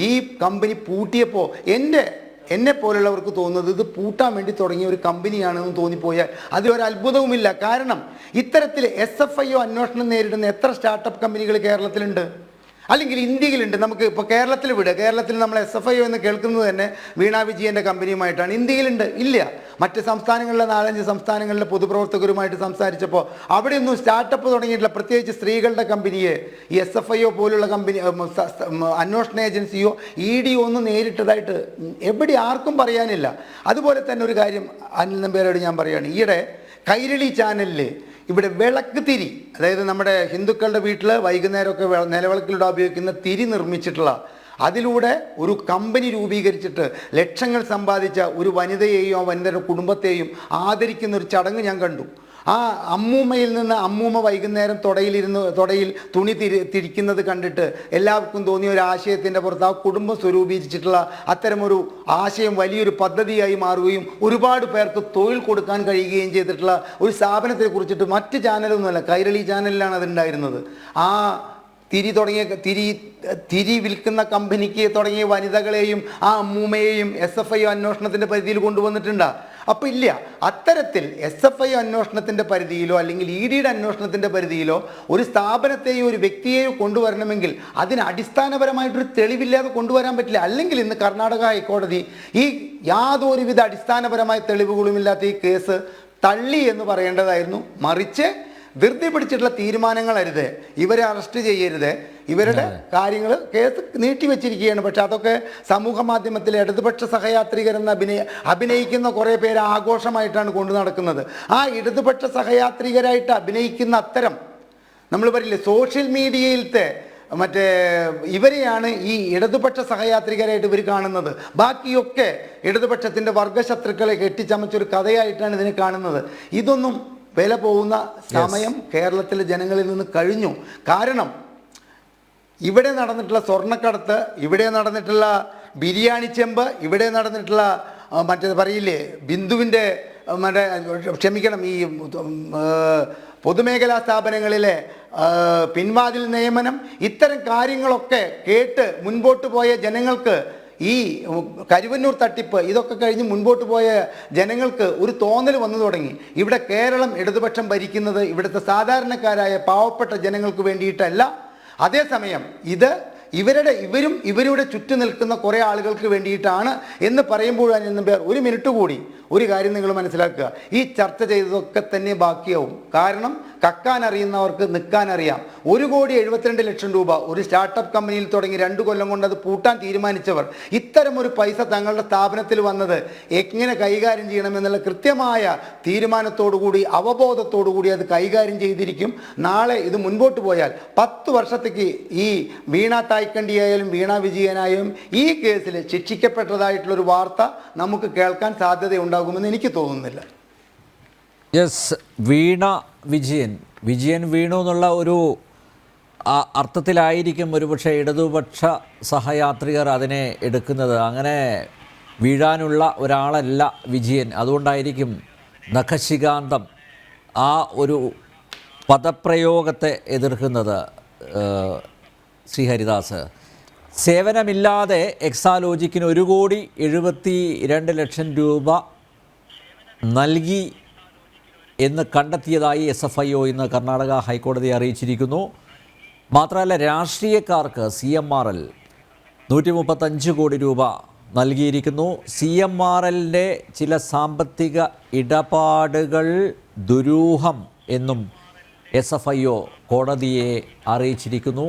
ഈ കമ്പനി പൂട്ടിയപ്പോൾ എന്നെ പോലുള്ളവർക്ക് തോന്നുന്നത് ഇത് പൂട്ടാൻ വേണ്ടി തുടങ്ങിയ ഒരു കമ്പനിയാണെന്ന് തോന്നിപ്പോയാൽ അതിലൊരു അത്ഭുതവുമില്ല. കാരണം ഇത്തരത്തിൽ SFIO അന്വേഷണം നേരിടുന്ന എത്ര സ്റ്റാർട്ടപ്പ് കമ്പനികൾ കേരളത്തിലുണ്ട്, അല്ലെങ്കിൽ ഇന്ത്യയിലുണ്ട്? നമുക്ക് ഇപ്പോൾ കേരളത്തിൽ കേരളത്തിൽ നമ്മൾ SFIO എന്ന് കേൾക്കുന്നത് തന്നെ വീണ വിജയൻ്റെ കമ്പനിയുമായിട്ടാണ്. ഇന്ത്യയിലുണ്ട്? ഇല്ല. മറ്റ് സംസ്ഥാനങ്ങളിലെ 4-5 സംസ്ഥാനങ്ങളിലെ പൊതുപ്രവർത്തകരുമായിട്ട് സംസാരിച്ചപ്പോൾ അവിടെയൊന്നും സ്റ്റാർട്ടപ്പ് തുടങ്ങിയിട്ടില്ല. പ്രത്യേകിച്ച് സ്ത്രീകളുടെ കമ്പനിയെ ഈ SFIO പോലുള്ള കമ്പനി, അന്വേഷണ ഏജൻസിയോ ED ഒന്നും നേരിട്ടതായിട്ട് എവിടെ ആർക്കും പറയാനില്ല. അതുപോലെ തന്നെ ഒരു കാര്യം അനിൽ നമ്പ്യാരോട് ഞാൻ പറയുകയാണ്, ഈയിടെ കൈരളി ചാനലിൽ ഇവിടെ വിളക്ക് തിരി, അതായത് നമ്മുടെ ഹിന്ദുക്കളുടെ വീട്ടിൽ വൈകുന്നേരമൊക്കെ നിലവിളക്കിലൂടെ ഉപയോഗിക്കുന്ന തിരി നിർമ്മിച്ചിട്ടുള്ള, അതിലൂടെ ഒരു കമ്പനി രൂപീകരിച്ചിട്ട് ലക്ഷങ്ങൾ സമ്പാദിച്ച ഒരു വനിതയെയോ വനിതയുടെ കുടുംബത്തെയും ആദരിക്കുന്ന ഒരു ചടങ്ങ് ഞാൻ കണ്ടു. ആ അമ്മൂമ്മയിൽ നിന്ന് അമ്മൂമ്മ വൈകുന്നേരം തുടയിൽ തുണി തിരിക്കുന്നത് കണ്ടിട്ട് എല്ലാവർക്കും തോന്നിയ ഒരു ആശയത്തിൻ്റെ പുറത്ത് ആ കുടുംബം സ്വരൂപിച്ചിട്ടുള്ള അത്തരമൊരു ആശയം വലിയൊരു പദ്ധതിയായി മാറുകയും ഒരുപാട് പേർക്ക് തൊഴിൽ കൊടുക്കാൻ കഴിയുകയും ചെയ്തിട്ടുള്ള ഒരു സ്ഥാപനത്തെ കുറിച്ചിട്ട് മറ്റ് ചാനലൊന്നുമല്ല, കൈരളി ചാനലിലാണ് അതുണ്ടായിരുന്നത്. ആ തിരി വിൽക്കുന്ന കമ്പനിക്ക് തുടങ്ങിയ വനിതകളെയും ആ അമ്മൂമ്മയെയും SFIO അന്വേഷണത്തിൻ്റെ പരിധിയിൽ കൊണ്ടുവന്നിട്ടുണ്ട്. അപ്പോൾ ഇല്ല, അത്തരത്തിൽ SFI അന്വേഷണത്തിൻ്റെ പരിധിയിലോ അല്ലെങ്കിൽ ED അന്വേഷണത്തിൻ്റെ പരിധിയിലോ ഒരു സ്ഥാപനത്തെയോ ഒരു വ്യക്തിയെയോ കൊണ്ടുവരണമെങ്കിൽ അതിന് അടിസ്ഥാനപരമായിട്ടൊരു തെളിവില്ലാതെ കൊണ്ടുവരാൻ പറ്റില്ല. അല്ലെങ്കിൽ ഇന്ന് കർണാടക ഹൈക്കോടതി ഈ യാതൊരുവിധ അടിസ്ഥാനപരമായ തെളിവുകളുമില്ലാത്ത ഈ കേസ് തള്ളി എന്ന് പറയേണ്ടതായിരുന്നു. മറിച്ച് ധൃതി പിടിച്ചിട്ടുള്ള തീരുമാനങ്ങളരുത്, ഇവരെ അറസ്റ്റ് ചെയ്യരുത്, ഇവരുടെ കാര്യങ്ങൾ കേസ് നീട്ടിവെച്ചിരിക്കുകയാണ്. പക്ഷെ അതൊക്കെ സമൂഹ മാധ്യമത്തിൽ ഇടതുപക്ഷ സഹയാത്രികരെന്ന് അഭിനയിക്കുന്ന കുറേ പേര് ആഘോഷമായിട്ടാണ് കൊണ്ടു നടക്കുന്നത്. ആ ഇടതുപക്ഷ സഹയാത്രികരായിട്ട് അഭിനയിക്കുന്ന അത്തരം നമ്മൾ പറയില്ലേ സോഷ്യൽ മീഡിയയിലത്തെ മറ്റേ ഇവരെയാണ് ഈ ഇടതുപക്ഷ സഹയാത്രികരായിട്ട് ഇവർ കാണുന്നത്. ബാക്കിയൊക്കെ ഇടതുപക്ഷത്തിൻ്റെ വർഗശത്രുക്കളെ കെട്ടിച്ചമച്ചൊരു കഥയായിട്ടാണ് ഇതിനെ കാണുന്നത്. ഇതൊന്നും വില പോകുന്ന സമയം കേരളത്തിലെ ജനങ്ങളിൽ നിന്ന് കഴിഞ്ഞു. കാരണം ഇവിടെ നടന്നിട്ടുള്ള സ്വർണ്ണക്കടത്ത്, ഇവിടെ നടന്നിട്ടുള്ള ബിരിയാണി ചെമ്പ്, ഇവിടെ നടന്നിട്ടുള്ള മറ്റേ പറയില്ലേ ബിന്ദുവിൻ്റെ മറ്റേ ക്ഷമിക്കണം ഈ പൊതുമേഖലാ സ്ഥാപനങ്ങളിലെ പിൻവാതിൽ നിയമനം, ഇത്തരം കാര്യങ്ങളൊക്കെ കേട്ട് മുൻപോട്ട് പോയ ജനങ്ങൾക്ക് ഈ കരുവന്നൂർ തട്ടിപ്പ് ഇതൊക്കെ കഴിഞ്ഞ് മുൻപോട്ട് പോയ ജനങ്ങൾക്ക് ഒരു തോന്നൽ വന്നു തുടങ്ങി. ഇവിടെ കേരളം ഇടതുപക്ഷം ഭരിക്കുന്നത് ഇവിടുത്തെ സാധാരണക്കാരായ പാവപ്പെട്ട ജനങ്ങൾക്ക് വേണ്ടിയിട്ടല്ല. അതേസമയം ഇവരുടെ ചുറ്റും നിൽക്കുന്ന കുറേ ആളുകൾക്ക് വേണ്ടിയിട്ടാണ് എന്ന് പറയുമ്പോഴാണ് പേർ ഒരു മിനിറ്റ് കൂടി ഒരു കാര്യം നിങ്ങൾ മനസ്സിലാക്കുക. ഈ ചർച്ച ചെയ്തതൊക്കെ തന്നെ ബാക്കിയാവും. കാരണം കക്കാൻ അറിയുന്നവർക്ക് നിൽക്കാൻ അറിയാം. 1,72,00,000 രൂപ ഒരു സ്റ്റാർട്ടപ്പ് കമ്പനിയിൽ തുടങ്ങി 2 കൊല്ലം കൊണ്ട് അത് പൂട്ടാൻ തീരുമാനിച്ചവർ ഇത്തരമൊരു പൈസ തങ്ങളുടെ സ്ഥാപനത്തിൽ വന്നത് എങ്ങനെ കൈകാര്യം ചെയ്യണമെന്നുള്ള കൃത്യമായ തീരുമാനത്തോടുകൂടി അവബോധത്തോടുകൂടി അത് കൈകാര്യം ചെയ്തിരിക്കും. നാളെ ഇത് മുൻപോട്ട് പോയാൽ 10 വർഷത്തേക്ക് ഈ വീണ തായ്ക്കണ്ടിയായാലും വീണ വിജയനായാലും ഈ കേസിൽ ശിക്ഷിക്കപ്പെട്ടതായിട്ടുള്ളൊരു വാർത്ത നമുക്ക് കേൾക്കാൻ സാധ്യതയുണ്ടാകുമെന്ന് എനിക്ക് തോന്നുന്നില്ല. യെസ്, വിജയൻ വീണു എന്നുള്ള ഒരു അർത്ഥത്തിലായിരിക്കും ഒരുപക്ഷെ ഇടതുപക്ഷ സഹയാത്രികർ അതിനെ എടുക്കുന്നത്. അങ്ങനെ വീഴാനുള്ള ഒരാളല്ല വിജയൻ. അതുകൊണ്ടായിരിക്കും നഖശികാന്തം ആ ഒരു പദപ്രയോഗത്തെ എതിർക്കുന്നത്. ശ്രീഹരിദാസ്, സേവനമില്ലാതെ എക്സാലോജിക്കിന് 1,72,00,000 രൂപ നൽകി എന്ന് കണ്ടെത്തിയതായി SFIO ഇന്ന് കർണാടക ഹൈക്കോടതിയെ അറിയിച്ചിരിക്കുന്നു. മാത്രമല്ല രാഷ്ട്രീയക്കാർക്ക് CMRL 135 കോടി രൂപ നൽകിയിരിക്കുന്നു. CMRLൻ്റെ ചില സാമ്പത്തിക ഇടപാടുകൾ ദുരൂഹം എന്നും SFIO കോടതിയെ അറിയിച്ചിരിക്കുന്നു.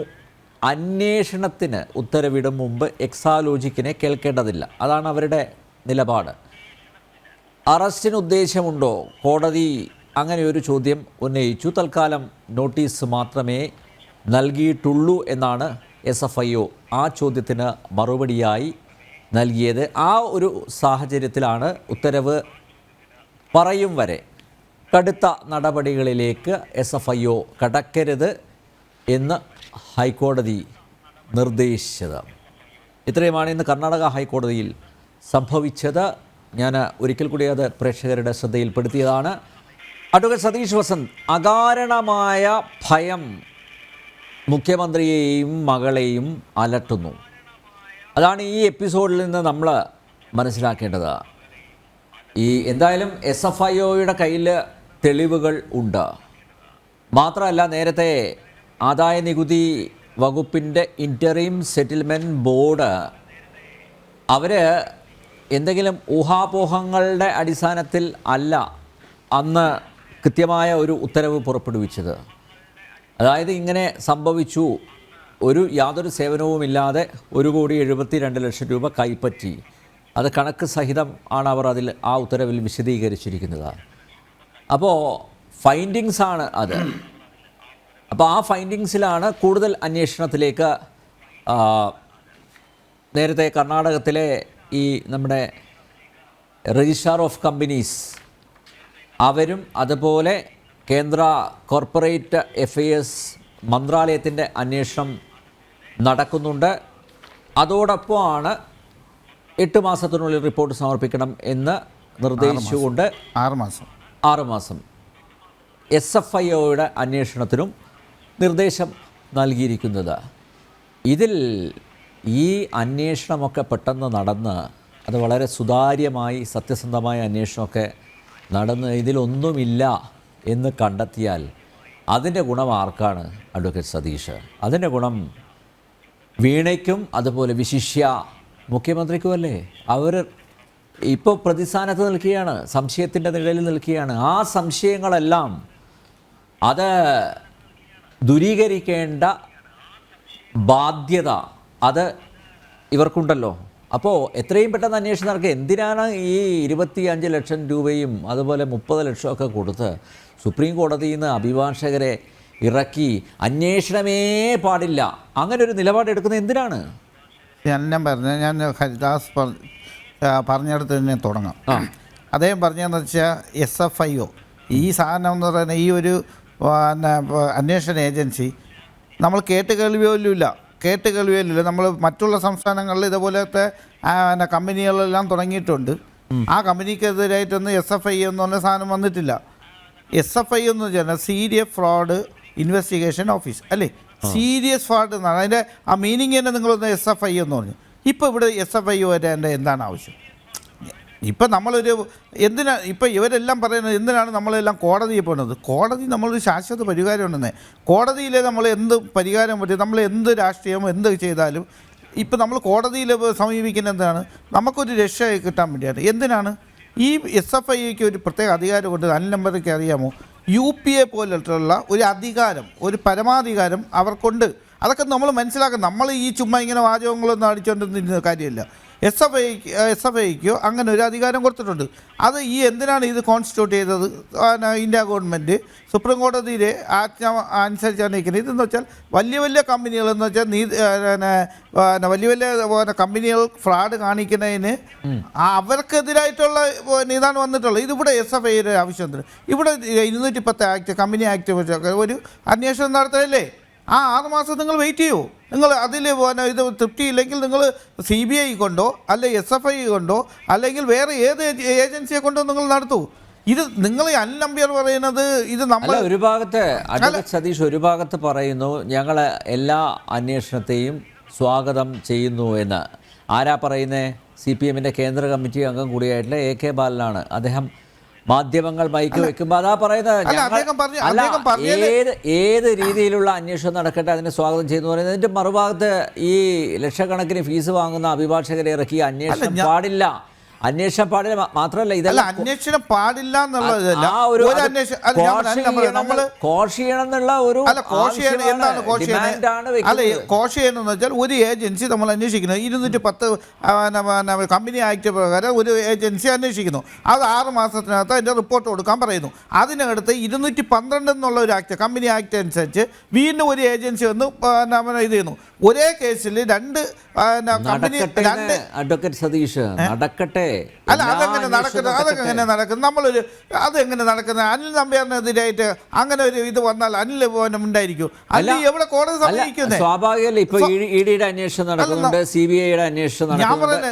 അന്വേഷണത്തിന് ഉത്തരവിടും മുമ്പ് എക്സാലോജിക്കിനെ കേൾക്കേണ്ടതില്ല, അതാണ് അവരുടെ നിലപാട്. അറസ്റ്റിന് ഉദ്ദേശമുണ്ടോ? കോടതി അങ്ങനെ ഒരു ചോദ്യം ഉന്നയിച്ചു. തൽക്കാലം നോട്ടീസ് മാത്രമേ നൽകിയിട്ടുള്ളൂ എന്നാണ് SFIO ആ ചോദ്യത്തിന് മറുപടിയായി നൽകിയത്. ആ ഒരു സാഹചര്യത്തിലാണ് ഉത്തരവ് പറയും വരെ കടുത്ത നടപടികളിലേക്ക് SFIO കടക്കരുത് എന്ന് ഹൈക്കോടതി നിർദ്ദേശിച്ചത്. ഇത്രയുമാണ് ഇന്ന് കർണാടക ഹൈക്കോടതിയിൽ സംഭവിച്ചത്. ഞാൻ ഒരിക്കൽ കൂടി അത് പ്രേക്ഷകരുടെ ശ്രദ്ധയിൽപ്പെടുത്തിയതാണ്. അഡ്വക്കേറ്റ് സതീഷ് വസന്ത്, അകാരണമായ ഭയം മുഖ്യമന്ത്രിയെയും മകളെയും അലട്ടുന്നു. അതാണ് ഈ എപ്പിസോഡിൽ നിന്ന് നമ്മൾ മനസ്സിലാക്കേണ്ടത്. എന്തായാലും SFIOയുടെ കയ്യിൽ തെളിവുകൾ ഉണ്ട്. മാത്രമല്ല നേരത്തെ ആദായ നികുതി വകുപ്പിൻ്റെ ഇൻ്ററിം സെറ്റിൽമെൻറ്റ് ബോർഡ് അവർ എന്തെങ്കിലും ഊഹാപോഹങ്ങളുടെ അടിസ്ഥാനത്തിൽ അല്ല അന്ന് കൃത്യമായ ഒരു ഉത്തരവ് പുറപ്പെടുവിച്ചത്. അതായത് ഇങ്ങനെ സംഭവിച്ചു, യാതൊരു സേവനവുമില്ലാതെ 1,72,00,000 രൂപ കൈപ്പറ്റി. അത് കണക്ക് സഹിതം ആണ് അവർ അതിൽ ആ ഉത്തരവിൽ വിശദീകരിച്ചിരിക്കുന്നത്. അപ്പോൾ ഫൈൻഡിങ്സാണ് അത്. അപ്പോൾ ആ ഫൈൻഡിങ്സിലാണ് കൂടുതൽ അന്വേഷണത്തിലേക്ക് നേരത്തെ കർണാടകത്തിലെ ഈ നമ്മുടെ രജിസ്ട്രാർ ഓഫ് കമ്പനീസ് അവരും അതുപോലെ കേന്ദ്ര കോർപ്പറേറ്റ് അഫയേഴ്സ് മന്ത്രാലയത്തിൻ്റെ അന്വേഷണം നടക്കുന്നുണ്ട്. അതോടൊപ്പമാണ് 8 മാസത്തിനുള്ളിൽ റിപ്പോർട്ട് സമർപ്പിക്കണം എന്ന് നിർദ്ദേശിച്ചുകൊണ്ട് 6 മാസം SFIOയുടെ അന്വേഷണത്തിനും നിർദ്ദേശം നൽകിയിരിക്കുന്നത്. ഇതിൽ ഈ അന്വേഷണമൊക്കെ പെട്ടെന്ന് നടന്ന് അത് വളരെ സുതാര്യമായി സത്യസന്ധമായ അന്വേഷണമൊക്കെ നടന്ന് ഇതിലൊന്നുമില്ല എന്ന് കണ്ടെത്തിയാൽ അതിൻ്റെ ഗുണം ആർക്കാണ് അഡ്വക്കേറ്റ് സതീഷ്? അതിൻ്റെ ഗുണം വീണയ്ക്കും അതുപോലെ വിശിഷ്യ മുഖ്യമന്ത്രിക്കുമല്ലേ? അവർ ഇപ്പോൾ പ്രതിസ്ഥാനത്ത് നിൽക്കുകയാണ്, സംശയത്തിൻ്റെ നിഴലിൽ നിൽക്കുകയാണ്. ആ സംശയങ്ങളെല്ലാം അത് ദൂരീകരിക്കേണ്ട ബാധ്യത അത് ഇവർക്കുണ്ടല്ലോ. അപ്പോൾ എത്രയും പെട്ടെന്ന് അന്വേഷണം നടക്കുക. എന്തിനാണ് ഈ 25 ലക്ഷം രൂപയും അതുപോലെ 30 ലക്ഷമൊക്കെ കൊടുത്ത് സുപ്രീം കോടതിയിൽ നിന്ന് അഭിഭാഷകരെ ഇറക്കി അന്വേഷണമേ പാടില്ല അങ്ങനെ ഒരു നിലപാടെടുക്കുന്നത് എന്തിനാണ്? ഞാൻ ഹരിദാസ് പറഞ്ഞിടത്ത് തന്നെ തുടങ്ങാം. അദ്ദേഹം പറഞ്ഞതെന്ന് വെച്ചാൽ SFIO ഈ സാധനം എന്ന് പറയുന്ന ഈ ഒരു അന്വേഷണ ഏജൻസി നമ്മൾ കേട്ടുകേൾവിയോലുമില്ല. നമ്മൾ മറ്റുള്ള സംസ്ഥാനങ്ങളിൽ ഇതുപോലത്തെ കമ്പനികളെല്ലാം തുടങ്ങിയിട്ടുണ്ട്. ആ കമ്പനിക്കെതിരായിട്ടൊന്നും SFI എന്ന് പറഞ്ഞ സാധനം വന്നിട്ടില്ല. SFI എന്ന് വെച്ചാൽ സീരിയസ് ഫ്രോഡ് ഇൻവെസ്റ്റിഗേഷൻ ഓഫീസ് അല്ലേ? സീരിയസ് ഫ്രോഡ് എന്നാണ് അതിൻ്റെ ആ മീനിങ് തന്നെ. നിങ്ങളൊന്ന് SFI എന്ന് പറഞ്ഞു. ഇപ്പോൾ ഇവിടെ SFI വരേണ്ട എന്താണ് ആവശ്യം? ഇപ്പം നമ്മളൊരു ഇപ്പം ഇവരെല്ലാം പറയുന്നത് എന്തിനാണ് നമ്മളെല്ലാം കോടതിയിൽ പോകുന്നത്? കോടതി നമ്മളൊരു ശാശ്വത പരിഹാരം ഉണ്ടെന്നേ. കോടതിയിലെ നമ്മൾ എന്ത് പരിഹാരം പറ്റും? നമ്മൾ എന്ത് രാഷ്ട്രീയം എന്ത് ചെയ്താലും ഇപ്പം നമ്മൾ കോടതിയിൽ സമീപിക്കുന്ന എന്താണ്? നമുക്കൊരു രക്ഷ കിട്ടാൻ വേണ്ടിയാണ്. എന്തിനാണ് ഈ SFIക്ക് ഒരു പ്രത്യേക അധികാരം കൊണ്ട്? അനിൽ നമ്പർക്ക് അറിയാമോ? UPA പോലുള്ള ഒരു അധികാരം, ഒരു പരമാധികാരം അവർക്കുണ്ട്. അതൊക്കെ നമ്മൾ മനസ്സിലാക്കണം. നമ്മൾ ഈ ചുമ്മാ ഇങ്ങനെ വാചകങ്ങളൊന്നും അടിച്ചുകൊണ്ടിരുന്ന കാര്യമില്ല. SFIക്കോ അങ്ങനെ ഒരു അധികാരം കൊടുത്തിട്ടുണ്ട്. അത് ഈ എന്തിനാണ് ഇത് കോൺസ്റ്റിറ്റ്യൂട്ട് ചെയ്തത്? ഇന്ത്യ ഗവൺമെൻറ് സുപ്രീം കോടതിയിലെ ആജ്ഞ അനുസരിച്ചാണ് നിൽക്കുന്നത്. ഇതെന്ന് വെച്ചാൽ വലിയ വലിയ കമ്പനികളെന്ന് വെച്ചാൽ വലിയ വലിയ കമ്പനികൾ ഫ്രോഡ് കാണിക്കുന്നതിന് അവർക്കെതിരായിട്ടുള്ള ഇതാണ് വന്നിട്ടുള്ളത്. ഇതിവിടെ SFIയുടെ ആവശ്യത്തിന് ഇവിടെ 210 ആക്ട് കമ്പനി ആക്ട് ഒരു അന്വേഷണം നടത്തുകയല്ലേ? ആ 6 മാസം നിങ്ങൾ വെയിറ്റ് ചെയ്യൂ. നിങ്ങൾ അതിൽ ഇത് തൃപ്തിയില്ലെങ്കിൽ നിങ്ങൾ CBI കൊണ്ടോ അല്ലെ SFI കൊണ്ടോ അല്ലെങ്കിൽ വേറെ ഏത് ഏജൻസിയെ കൊണ്ടോ നിങ്ങൾ നടത്തൂ. ഇത് നിങ്ങൾ അനിൽ നമ്പ്യാർ പറയുന്നത് ഇത് നമ്മൾ ഒരു ഭാഗത്ത് അഡ്വക്കേറ്റ് സതീഷ് ഒരു ഭാഗത്ത് പറയുന്നു ഞങ്ങൾ എല്ലാ അന്വേഷണത്തെയും സ്വാഗതം ചെയ്യുന്നു എന്ന്. ആരാ പറയുന്നത്? CPMൻ്റെ കേന്ദ്ര കമ്മിറ്റി അംഗം കൂടിയായിട്ടുള്ള AK ബാലനാണ്. അദ്ദേഹം മാധ്യമങ്ങൾ മൈക്ക് വെക്കുമ്പോൾ അതാ പറയുന്നത് ഏത് രീതിയിലുള്ള അന്വേഷണം നടക്കട്ടെ അതിനെ സ്വാഗതം ചെയ്യുന്നു പറയുന്നത്. അതിൻ്റെ മറുഭാഗത്ത് ഈ ലക്ഷക്കണക്കിന് ഫീസ് വാങ്ങുന്ന അഭിഭാഷകരെ ഇറക്കി അന്വേഷണം പാടില്ല മാത്രമല്ല ഇതല്ല അന്വേഷണം പാടില്ല എന്നുള്ളതല്ല. കോഷയെന്ന് വെച്ചാൽ ഒരു ഏജൻസി നമ്മൾ അന്വേഷിക്കുന്നത് 210 കമ്പനി ആക്ട് പ്രകാരം ഒരു ഏജൻസി അന്വേഷിക്കുന്നു. അത് 6 മാസത്തിനകത്ത് അതിൻ്റെ റിപ്പോർട്ട് കൊടുക്കാൻ പറയുന്നു. അതിനടുത്ത് 212 എന്നുള്ള ഒരു ആക്ട് കമ്പനി ആക്ട് അനുസരിച്ച് വീണ്ടും ഒരു ഏജൻസി വന്ന് ഇത് ചെയ്യുന്നു. ഒരേ കേസിൽ 2 കമ്പനി അഡ്വക്കേറ്റ് സതീഷ് നടക്കട്ടെ. അല്ല അതെങ്ങനെ നടക്കുന്നത്? അതൊക്കെ എങ്ങനെ നടക്കുന്നത്? നമ്മളൊരു അതെങ്ങനെ നടക്കുന്നത്? അനിൽ നമ്പ്യാറിനെതിരായിട്ട് അങ്ങനെ ഒരു ഇത് വന്നാൽ അനിൽ ഉണ്ടായിരിക്കും. അല്ല എവിടെ കോടതി സമീപിക്കുന്നത്? സ്വാഭാവികമല്ല. ഇപ്പൊ EDയുടെ അന്വേഷണം നടക്കുന്നുണ്ട്, CBIയുടെ അന്വേഷണം നടക്കുന്നുണ്ട്.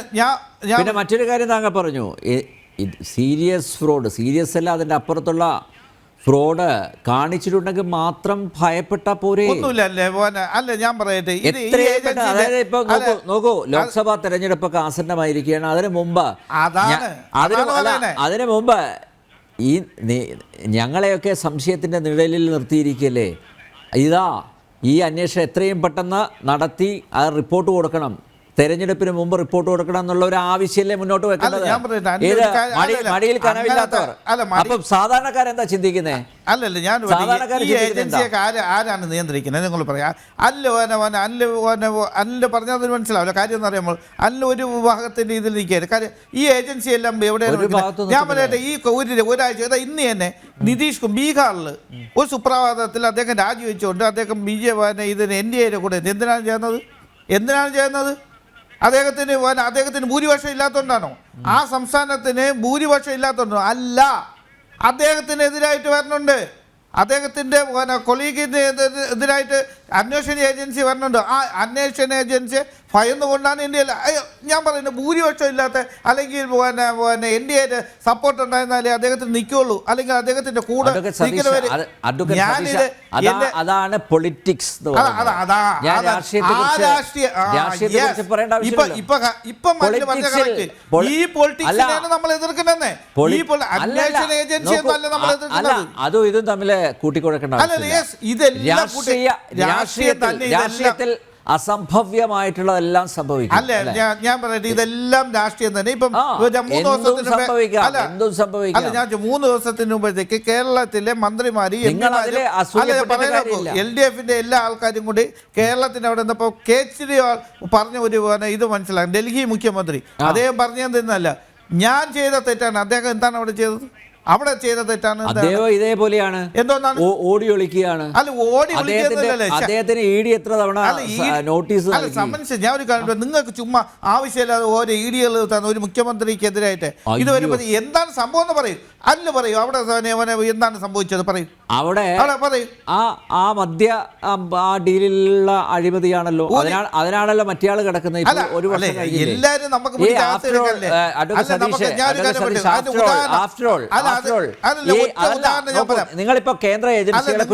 പിന്നെ മറ്റൊരു കാര്യം താങ്കൾ പറഞ്ഞു, സീരിയസ് ഫ്രോഡ്, സീരിയസ് അല്ല അതിൻ്റെ അപ്പുറത്തുള്ള ഫ്രോഡ് കാണിച്ചിട്ടുണ്ടെങ്കിൽ മാത്രം ഭയപ്പെട്ട പോരെ? അല്ല ഞാൻ പറയട്ടെ, അതായത് ഇപ്പൊ നോക്കൂ ലോക്സഭാ തെരഞ്ഞെടുപ്പൊക്കെ ആസന്നമായിരിക്കുകയാണ്. അതിനു മുമ്പ് ഈ ഞങ്ങളെയൊക്കെ സംശയത്തിന്റെ നിഴലിൽ നിർത്തിയിരിക്കല്ലേ. ഇതാ ഈ അന്വേഷണം എത്രയും പെട്ടെന്ന് നടത്തി അത് റിപ്പോർട്ട് കൊടുക്കണം, തെരഞ്ഞെടുപ്പിന് മുമ്പ് റിപ്പോർട്ട് കൊടുക്കണം എന്നുള്ള ഒരു ആവശ്യമല്ലേ മുന്നോട്ട് വെക്കുന്നത്? മടിയിൽ കനവില്ലാത്തവർ. അപ്പം സാധാരണക്കാരെന്താ ചിന്തിക്കുന്നത്? അല്ലല്ല ഞാൻ ഈ ഏജൻസിയൊക്കെ ആരാണ് നിയന്ത്രിക്കുന്നത്? നിങ്ങൾ പറയാം. അല്ല പറഞ്ഞാൽ അതിന് മനസ്സിലാവില്ല. കാര്യം എന്ന് പറയുമ്പോൾ അല്ല ഒരു വിഭാഗത്തിൻ്റെ ഇതിൽ നിൽക്കുകയാണ്. കാര്യം ഈ ഏജൻസി എല്ലാം എവിടെയാണ്? ഞാൻ പറയട്ടെ, ഈ ഒരാഴ്ച ഇന്ന് തന്നെ നിതീഷ് ബീഹാറിൽ ഒരു സുപ്രഭാതത്തിൽ അദ്ദേഹം രാജിവെച്ചുകൊണ്ട് അദ്ദേഹം ഇതിന് NDAയുടെ കൂടെ എന്തിനാണ് ചെയ്യുന്നത്? അദ്ദേഹത്തിന് ഭൂരിപക്ഷം ഇല്ലാത്തതുകൊണ്ടാണോ? ആ സംസ്ഥാനത്തിന് ഭൂരിപക്ഷം ഇല്ലാത്തതുകൊണ്ടോ? അല്ല, അദ്ദേഹത്തിനെതിരായിട്ട് വരണുണ്ട്. അദ്ദേഹത്തിൻ്റെ കൊളീഗിന് എതിരായിട്ട് അന്വേഷണ ഏജൻസി പറഞ്ഞിട്ടുണ്ട്. ആ അന്വേഷണ ഏജൻസി ഭയന്നുകൊണ്ടാണ് ഇന്ത്യയിൽ ഞാൻ പറയുന്നത് ഭൂരിപക്ഷം ഇല്ലാത്ത അല്ലെങ്കിൽ പിന്നെ NDA സപ്പോർട്ട് ഉണ്ടായിരുന്നാലേ അദ്ദേഹത്തിന് നിൽക്കുള്ളൂ, അല്ലെങ്കിൽ അദ്ദേഹത്തിന്റെ കൂടെ അതാണ് പൊളിറ്റിക്സ്. ഈ പൊളിറ്റിക്സിനെയാണ് നമ്മൾ എതിർക്കുന്നേ. അന്വേഷണ ഏജൻസിയൊന്നല്ല നമ്മൾ എതിർക്കുന്നത്. അതും ഇതും തമ്മിൽ കൂട്ടിക്കൊടുക്കേണ്ട രാഷ്ട്രീയത്തിൽ അസംഭവ്യമായിട്ടുള്ളതെല്ലാം സംഭവിക്കും. അല്ല ഞാൻ പറയട്ടെ, ഇതെല്ലാം രാഷ്ട്രീയം തന്നെ. ഇപ്പം 3 ദിവസത്തിന് മുമ്പത്തേക്ക് കേരളത്തിലെ മന്ത്രിമാര് LDFന്റെ എല്ലാ ആൾക്കാരും കൂടി കേരളത്തിന് അവിടെ നിന്നപ്പോ കേജ്രിവാൾ പറഞ്ഞ ഒരു ഇത് മനസ്സിലാക്കും. ഡൽഹി മുഖ്യമന്ത്രി അദ്ദേഹം പറഞ്ഞതെന്നല്ല, ഞാൻ ചെയ്ത തെറ്റാണ്. അദ്ദേഹം എന്താണ് അവിടെ ചെയ്തത്? അവിടെ ചെയ്ത തെറ്റാണ്. ഇതേപോലെയാണ് ഓടി ഒളിക്കുകയാണ്. അല്ല ഓടി അദ്ദേഹത്തിന് ED എത്ര തവണ നോട്ടീസ് സമൻസ്. ഞാൻ ഒരു കാര്യം, നിങ്ങൾക്ക് ചുമ്മാ ആവശ്യമില്ലാതെ ഓരോ EDകൾ തന്ന ഒരു മുഖ്യമന്ത്രിക്കെതിരായിട്ട് ഇത് വരുമ്പോൾ എന്താണ് സംഭവം എന്ന് പറയും. അല്ല പറയൂ, അവിടെ എന്താണ് സംഭവിച്ചത് പറയും. അവിടെ ആ മദ്യ ആ ഡീലിലുള്ള അഴിമതിയാണല്ലോ. അതിനാണല്ലോ മറ്റേയാൾ കിടക്കുന്നത്. ഒരു വർഷം എല്ലാരും നമുക്ക് നിങ്ങളിപ്പോ കേന്ദ്ര ഏജൻസികളെ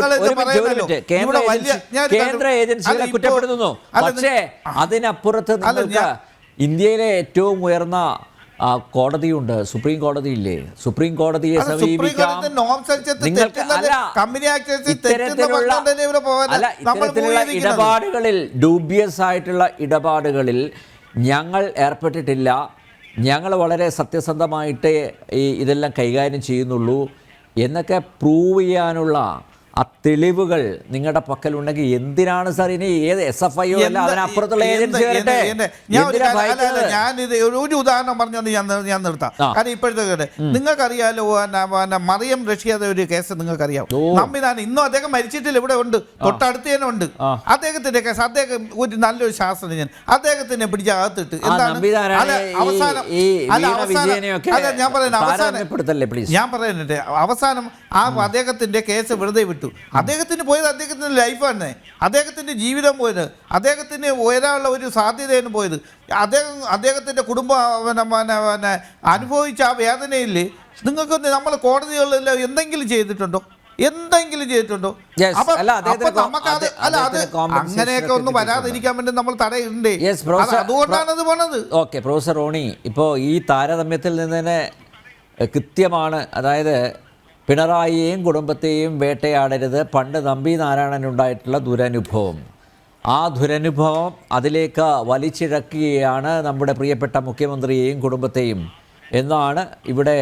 കുറ്റപ്പെടുത്തുന്നു. പക്ഷേ അതിനപ്പുറത്ത് നിങ്ങൾക്ക് ഇന്ത്യയിലെ ഏറ്റവും ഉയർന്ന കോടതിയുണ്ട്, സുപ്രീം കോടതി ഇല്ലേ? സുപ്രീം കോടതിയെ സമീപിക്കാം. ഇത്തരത്തിലുള്ള ഇടപാടുകളിൽ, ഡ്യൂബിയസ് ആയിട്ടുള്ള ഇടപാടുകളിൽ ഞങ്ങൾ ഏർപ്പെട്ടിട്ടില്ല. ഞങ്ങൾ വളരെ സത്യസന്ധമായിട്ട് ഇതെല്ലാം കൈകാര്യം ചെയ്യുന്നുള്ളൂ എന്നൊക്കെ പ്രൂവ് ചെയ്യാനുള്ള ആ തെളിവുകൾ നിങ്ങളുടെ പക്കലുണ്ടെങ്കിൽ എന്തിനാണ് സാർ ഇനി ഏത് SFIO അല്ല അതിനപ്പുറത്തുള്ള ഏജൻസി വരട്ടെ? ഞാനിത് ഒരു ഉദാഹരണം പറഞ്ഞത് ഞാൻ നിർത്താം. കാരണം ഇപ്പോഴത്തെ നിങ്ങൾക്കറിയാലോ, മറിയം റഷ്യയുടെ ഒരു കേസ് നിങ്ങൾക്കറിയാം. നമ്പിനാണ് ഇന്നും അദ്ദേഹം മരിച്ചിട്ടില്ല, ഇവിടെ ഉണ്ട്, തൊട്ടടുത്ത് തന്നെ ഉണ്ട്. അദ്ദേഹത്തിന്റെ കേസ്, അദ്ദേഹം ഒരു നല്ലൊരു ശാസ്ത്രജ്ഞൻ, അദ്ദേഹത്തിനെ പിടിച്ച് അകത്തിട്ട് എന്താണ് അവസാനം ഞാൻ പറയുന്നുണ്ട് അവസാനം ആ അദ്ദേഹത്തിന്റെ കേസ് വെറുതെ വിട്ടു. അദ്ദേഹത്തിന് പോയത് അദ്ദേഹത്തിന്റെ ലൈഫാണ്, അദ്ദേഹത്തിന്റെ ജീവിതം പോയത്, അദ്ദേഹത്തിന് ഉയരാനുള്ള ഒരു സാധ്യതയാണ് പോയത്. അദ്ദേഹത്തിന്റെ കുടുംബം അനുഭവിച്ച ആ വേദനയിൽ നിങ്ങൾക്ക് നമ്മൾ കോടതികളിൽ എന്തെങ്കിലും ചെയ്തിട്ടുണ്ടോ? അങ്ങനെയൊക്കെ ഒന്ന് വരാതിരിക്കാൻ വേണ്ടി നമ്മൾ തടയിടണ്ടേ? അതുകൊണ്ടാണ് അത് പോണത്. ഓക്കെ പ്രൊഫസർ റോണി, ഇപ്പോൾ ഈ താരതമ്യത്തിൽ നിന്ന് തന്നെ കൃത്യമാണ്. അതായത് പിണറായിയെയും കുടുംബത്തെയും വേട്ടയാടരുത്, പണ്ട് നമ്പി നാരായണനുണ്ടായിട്ടുള്ള ദുരനുഭവം, ആ ദുരനുഭവം അതിലേക്ക് വലിച്ചിഴക്കുകയാണ് നമ്മുടെ പ്രിയപ്പെട്ട മുഖ്യമന്ത്രിയെയും കുടുംബത്തെയും എന്നാണ് ഇവിടെ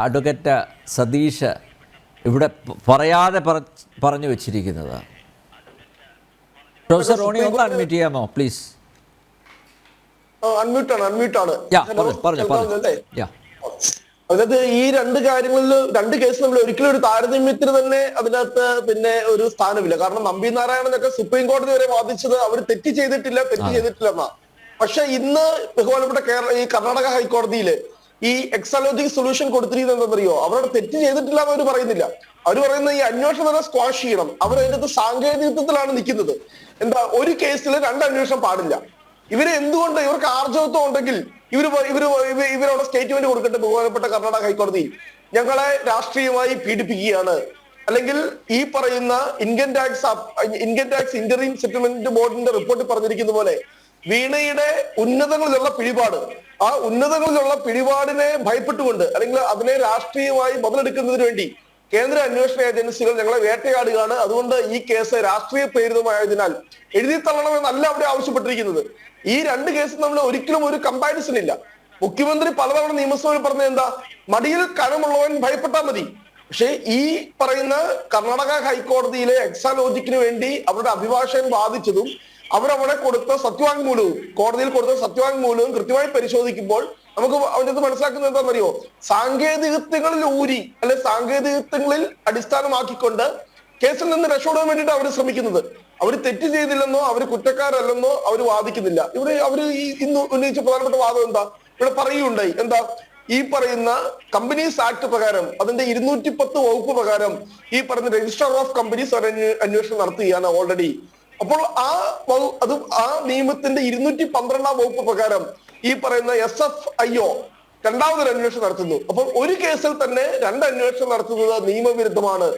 അഡ്വക്കേറ്റ് സതീഷ് ഇവിടെ പറയാതെ പറഞ്ഞു വെച്ചിരിക്കുന്നത്. പ്രൊഫസർ റോണി ഒന്ന് അൺമ്യൂട്ട് ചെയ്യാമോ പ്ലീസ്? അൺമ്യൂട്ടാണ്. അതായത് ഈ രണ്ട് കേസ് തമ്മിൽ ഒരിക്കലും ഒരു താരതമ്യത്തിന് തന്നെ അതിനകത്ത് പിന്നെ ഒരു സ്ഥാനമില്ല. കാരണം നമ്പി നാരായണനൊക്കെ സുപ്രീം കോടതി വരെ വാദിച്ചത് അവർ തെറ്റ് ചെയ്തിട്ടില്ല എന്നാ. പക്ഷെ ഇന്ന് ബഹുമാനപ്പെട്ട ഈ കർണാടക ഹൈക്കോടതിയില് ഈ എക്സാലോജിക് സൊല്യൂഷൻ കൊടുത്തിരിക്കുന്നത് എന്താണെന്നറിയോ? അവരുടെ തെറ്റ് ചെയ്തിട്ടില്ല എന്ന് അവർ പറയുന്നില്ല. അവർ പറയുന്നത് ഈ അന്വേഷണം സ്ക്വാഷ് ചെയ്യണം. അവരതിനകത്ത് സാങ്കേതികത്വത്തിലാണ് നിൽക്കുന്നത്. എന്താ, ഒരു കേസിൽ 2 അന്വേഷണം പാടില്ല. ഇവര് എന്തുകൊണ്ട്, ഇവർക്ക് ആർജവത്വം ഉണ്ടെങ്കിൽ ഇവരോട് സ്റ്റേറ്റ്മെന്റ് കൊടുക്കട്ടെ. ബഹുമാനപ്പെട്ട കർണാടക ഹൈക്കോടതി ഞങ്ങളെ രാഷ്ട്രീയമായി പീഡിപ്പിക്കുകയാണ്, അല്ലെങ്കിൽ ഈ പറയുന്ന ഇൻകം ടാക്സ് ഇന്ററിം സെറ്റിൽമെന്റ് ബോർഡിന്റെ റിപ്പോർട്ടിൽ പറഞ്ഞിരിക്കുന്ന പോലെ വീണയുടെ ഉന്നതങ്ങളിലുള്ള പിടിപാട്, ആ ഉന്നതങ്ങളിലുള്ള പിടിപാടിനെ ഭയപ്പെട്ടുകൊണ്ട് അല്ലെങ്കിൽ അതിനെ രാഷ്ട്രീയമായി മുതലെടുക്കുന്നതിന് വേണ്ടി കേന്ദ്ര അന്വേഷണ ഏജൻസികൾ ഞങ്ങളെ വേട്ടയാടുകയാണ്. അതുകൊണ്ട് ഈ കേസ് രാഷ്ട്രീയ പ്രേരിതമായതിനാൽ എഴുതി തള്ളണമെന്നല്ല അവിടെ ആവശ്യപ്പെട്ടിരിക്കുന്നത്. ഈ 2 കേസും തമ്മിൽ ഒരിക്കലും ഒരു കമ്പാരിസൺ ഇല്ല. മുഖ്യമന്ത്രി പലതവണ നിയമസഭയിൽ പറഞ്ഞ എന്താ, മടിയിൽ കനമുള്ളവൻ ഭയപ്പെട്ടാൽ മതി. പക്ഷെ ഈ പറയുന്ന കർണാടക ഹൈക്കോടതിയിലെ എക്സാലോജിക്കിന് വേണ്ടി അവരുടെ അഭിഭാഷകൻ വാദിച്ചതും അവരവിടെ കൊടുത്ത സത്യവാങ്മൂലവും, കോടതിയിൽ കൊടുത്ത സത്യവാങ്മൂലവും കൃത്യമായി പരിശോധിക്കുമ്പോൾ നമുക്ക് അവൻ്റെ മനസ്സിലാക്കുന്നത് എന്താണെന്നറിയോ? സാങ്കേതികത്വങ്ങളിൽ ഊരി അല്ലെ സാങ്കേതികത്വങ്ങളിൽ അടിസ്ഥാനമാക്കിക്കൊണ്ട് കേസിൽ നിന്ന് രക്ഷപ്പെടാൻ വേണ്ടിയിട്ട് അവർ ശ്രമിക്കുന്നത്. അവർ തെറ്റ് ചെയ്തില്ലെന്നോ അവർ കുറ്റക്കാരല്ലെന്നോ അവർ വാദിക്കുന്നില്ല. ഇവിടെ അവർ ഇന്ന് ഉന്നയിച്ച പ്രധാനപ്പെട്ട വാദം എന്താ? ഇവിടെ പറയുകയുണ്ടായി എന്താ, ഈ പറയുന്ന കമ്പനീസ് ആക്ട് പ്രകാരം അതിന്റെ 210 വകുപ്പ് പ്രകാരം ഈ പറയുന്ന രജിസ്ട്രാർ ഓഫ് കമ്പനീസ് അന്വേഷണം നടത്തുകയാണ് ഓൾറെഡി. അപ്പോൾ ആ നിയമത്തിന്റെ 212 വകുപ്പ് പ്രകാരം ഈ പറയുന്ന SFIO രണ്ടാമതൊരു അന്വേഷണം നടത്തുന്നു. അപ്പോൾ ഒരു കേസിൽ തന്നെ 2 അന്വേഷണം നടത്തുന്നത് നിയമവിരുദ്ധമാണ്.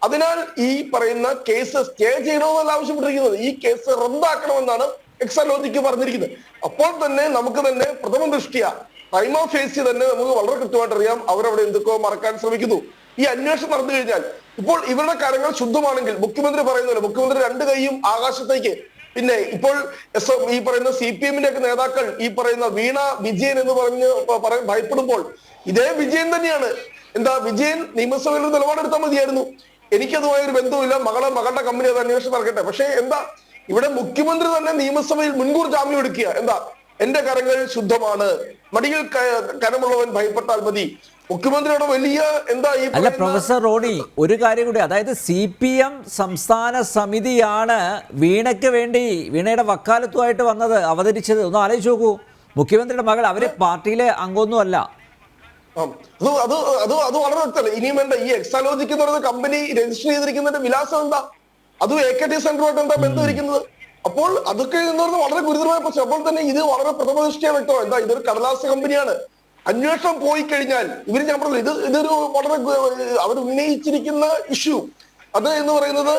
അതിനാൽ ഈ പറയുന്ന കേസ് സ്റ്റേ ചെയ്യണമെന്നല്ല ആവശ്യപ്പെട്ടിരിക്കുന്നത്, ഈ കേസ് റദ്ദാക്കണമെന്നാണ് എക്സാലോജിക്ക് പറഞ്ഞിരിക്കുന്നത്. അപ്പോൾ തന്നെ നമുക്ക് തന്നെ പ്രഥമ ദൃഷ്ടിയ പ്രൈമ ഫേസി തന്നെ നമുക്ക് വളരെ കൃത്യമായിട്ട് അറിയാം അവരവിടെ എന്തൊക്കെയോ മറക്കാൻ ശ്രമിക്കുന്നു. ഈ അന്വേഷണം നടന്നു കഴിഞ്ഞാൽ ഇപ്പോൾ ഇവരുടെ കാര്യങ്ങൾ ശുദ്ധമാണെങ്കിൽ മുഖ്യമന്ത്രി പറയുന്നില്ല, മുഖ്യമന്ത്രി 2 കൈയും ആകാശത്തേക്ക്. പിന്നെ ഇപ്പോൾ ഈ പറയുന്ന CPM-ന്റെ ഒക്കെ നേതാക്കൾ ഈ പറയുന്ന വീണ വിജയൻ എന്ന് ഭയപ്പെടുമ്പോൾ ഇതേ വിജയൻ തന്നെയാണ് വിജയൻ നിയമസഭയിൽ ഒരു നിലപാടെടുത്താൽ മതിയായിരുന്നു, എനിക്കതുമായ ഒരു ബന്ധവുമില്ല, മകളുടെ കമ്പനി അത് അന്വേഷണം നടക്കട്ടെ. പക്ഷേ ഇവിടെ മുഖ്യമന്ത്രി തന്നെ നിയമസഭയിൽ മുൻകൂർ ജാമ്യം എടുക്കുക. എന്റെ കരങ്ങൾ ശുദ്ധമാണ്, മടിയിൽ കനമുള്ളവൻ ഭയപ്പെട്ടാൽ മതി. മുഖ്യമന്ത്രിയുടെ വലിയ അല്ല പ്രൊഫസർ റോണി, ഒരു കാര്യം കൂടി, അതായത് CPM സംസ്ഥാന സമിതിയാണ് വീണയ്ക്ക് വേണ്ടി വീണയുടെ വക്കാലത്തുമായിട്ട് വന്നത്, അവതരിച്ചത്. ഒന്ന് ആലോചിച്ച് നോക്കൂ, മുഖ്യമന്ത്രിയുടെ മകൾ അവര് പാർട്ടിയിലെ അംഗമൊന്നും അല്ല. അത് വളരെ വ്യക്തമല്ല. ഇനിയും വേണ്ട, ഈ എക്സാലോജിക് എന്ന് പറയുന്ന കമ്പനി രജിസ്റ്റർ ചെയ്തിരിക്കുന്നതിന്റെ വിലാസം എന്താ, അതും AKT സെന്ററുമായിട്ട് എന്താ ബന്ധമിരിക്കുന്നത്? അപ്പോൾ അതൊക്കെ എന്ന് പറഞ്ഞാൽ വളരെ ഗുരുതരമായ പ്രശ്നം. അപ്പോൾ തന്നെ ഇത് വളരെ പ്രഥമ ദൃഷ്ടിയ വ്യക്തമാണ്, ഇതൊരു കടലാസ് കമ്പനിയാണ്. അന്വേഷണം പോയി കഴിഞ്ഞാൽ ഞാൻ പറഞ്ഞത് ഇതൊരു വളരെ അവർ ഉന്നയിച്ചിരിക്കുന്ന ഇഷ്യൂ അത് എന്ന് പറയുന്നത്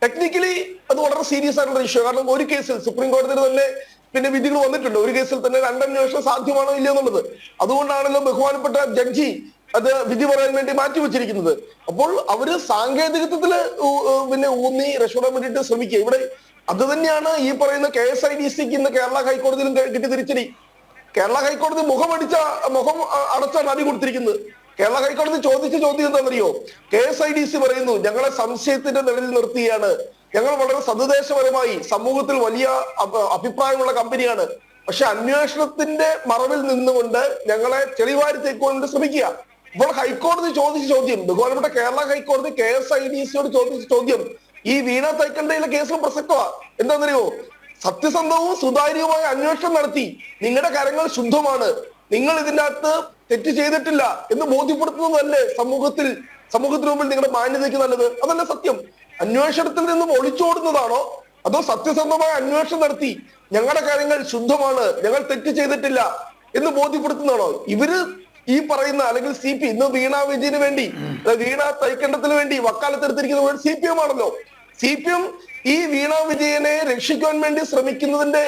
ടെക്നിക്കലി അത് വളരെ സീരിയസ് ആയിട്ടുള്ള ഇഷ്യൂ. കാരണം ഒരു കേസിൽ സുപ്രീം കോടതിയിൽ തന്നെ പിന്നെ വിധികൾ വന്നിട്ടുണ്ട്, ഒരു കേസിൽ തന്നെ 2 അന്വേഷണം സാധ്യമാണോ ഇല്ല എന്നുള്ളത്. അതുകൊണ്ടാണല്ലോ ബഹുമാനപ്പെട്ട ജഡ്ജി അത് വിധി പറയാൻ വേണ്ടി മാറ്റിവെച്ചിരിക്കുന്നത്. അപ്പോൾ അവര് സാങ്കേതികത്വത്തില് ഊന്നി രക്ഷപ്പെടാൻ വേണ്ടിയിട്ട് ശ്രമിക്കുക. ഇവിടെ അത് തന്നെയാണ് ഈ പറയുന്ന KSIDCക്ക് ഇന്ന് കേരള ഹൈക്കോടതിയിലും കിട്ടി തിരിച്ചടി. കേരള ഹൈക്കോടതി മുഖം അടച്ചാണ് അടി കൊടുത്തിരിക്കുന്നത്. കേരള ഹൈക്കോടതി ചോദിച്ച ചോദ്യം എന്താണെന്നറിയോ? KSIDC പറയുന്നു ഞങ്ങളെ സംശയത്തിന്റെ നിഴലിൽ നിർത്തിയാണ്, ഞങ്ങൾ വളരെ സദുദ്ദേശപരമായി സമൂഹത്തിൽ വലിയ അഭിപ്രായമുള്ള കമ്പനിയാണ്, പക്ഷെ അന്വേഷണത്തിന്റെ മറവിൽ നിന്നുകൊണ്ട് ഞങ്ങളെ ചെളിവാരി തേക്കുകൊണ്ട് ശ്രമിക്കുക. ഇപ്പോൾ ഹൈക്കോടതി ചോദിച്ച ചോദ്യം, ബഹുമാനപ്പെട്ട കേരള ഹൈക്കോടതി KSIDCയോട് ചോദിച്ച ചോദ്യം ഈ വീണ തൈക്കണ്ടയിലെ കേസിലും പ്രസക്തമാണ്. എന്താണെന്നറിയോ? സത്യസന്ധവും സുതാര്യവുമായ അന്വേഷണം നടത്തി നിങ്ങളുടെ കാര്യങ്ങൾ ശുദ്ധമാണ്, നിങ്ങൾ ഇതിന്റെ അകത്ത് തെറ്റ് ചെയ്തിട്ടില്ല എന്ന് ബോധ്യപ്പെടുത്തുന്നതല്ലേ സമൂഹത്തിന് മുമ്പിൽ നിങ്ങളുടെ മാന്യതയ്ക്ക് നല്ലത്? അതല്ലേ സത്യം? അന്വേഷണത്തിൽ നിന്നും ഒളിച്ചോടുന്നതാണോ അതോ സത്യസന്ധമായ അന്വേഷണം നടത്തി ഞങ്ങളുടെ കാര്യങ്ങൾ ശുദ്ധമാണ്, ഞങ്ങൾ തെറ്റ് ചെയ്തിട്ടില്ല എന്ന് ബോധ്യപ്പെടുത്തുന്നതാണോ? ഇവര് ഈ പറയുന്ന അല്ലെങ്കിൽ CP ഇന്ന് വീണ വിജയന് വേണ്ടി വീണ തൈക്കണ്ടത്തിന് വേണ്ടി വക്കാലത്തെടുത്തിരിക്കുന്ന CPM ആണല്ലോ. CPM ഈ വീണ വിജയനെ രക്ഷിക്കാൻ വേണ്ടി ശ്രമിക്കുന്നതിന്റെ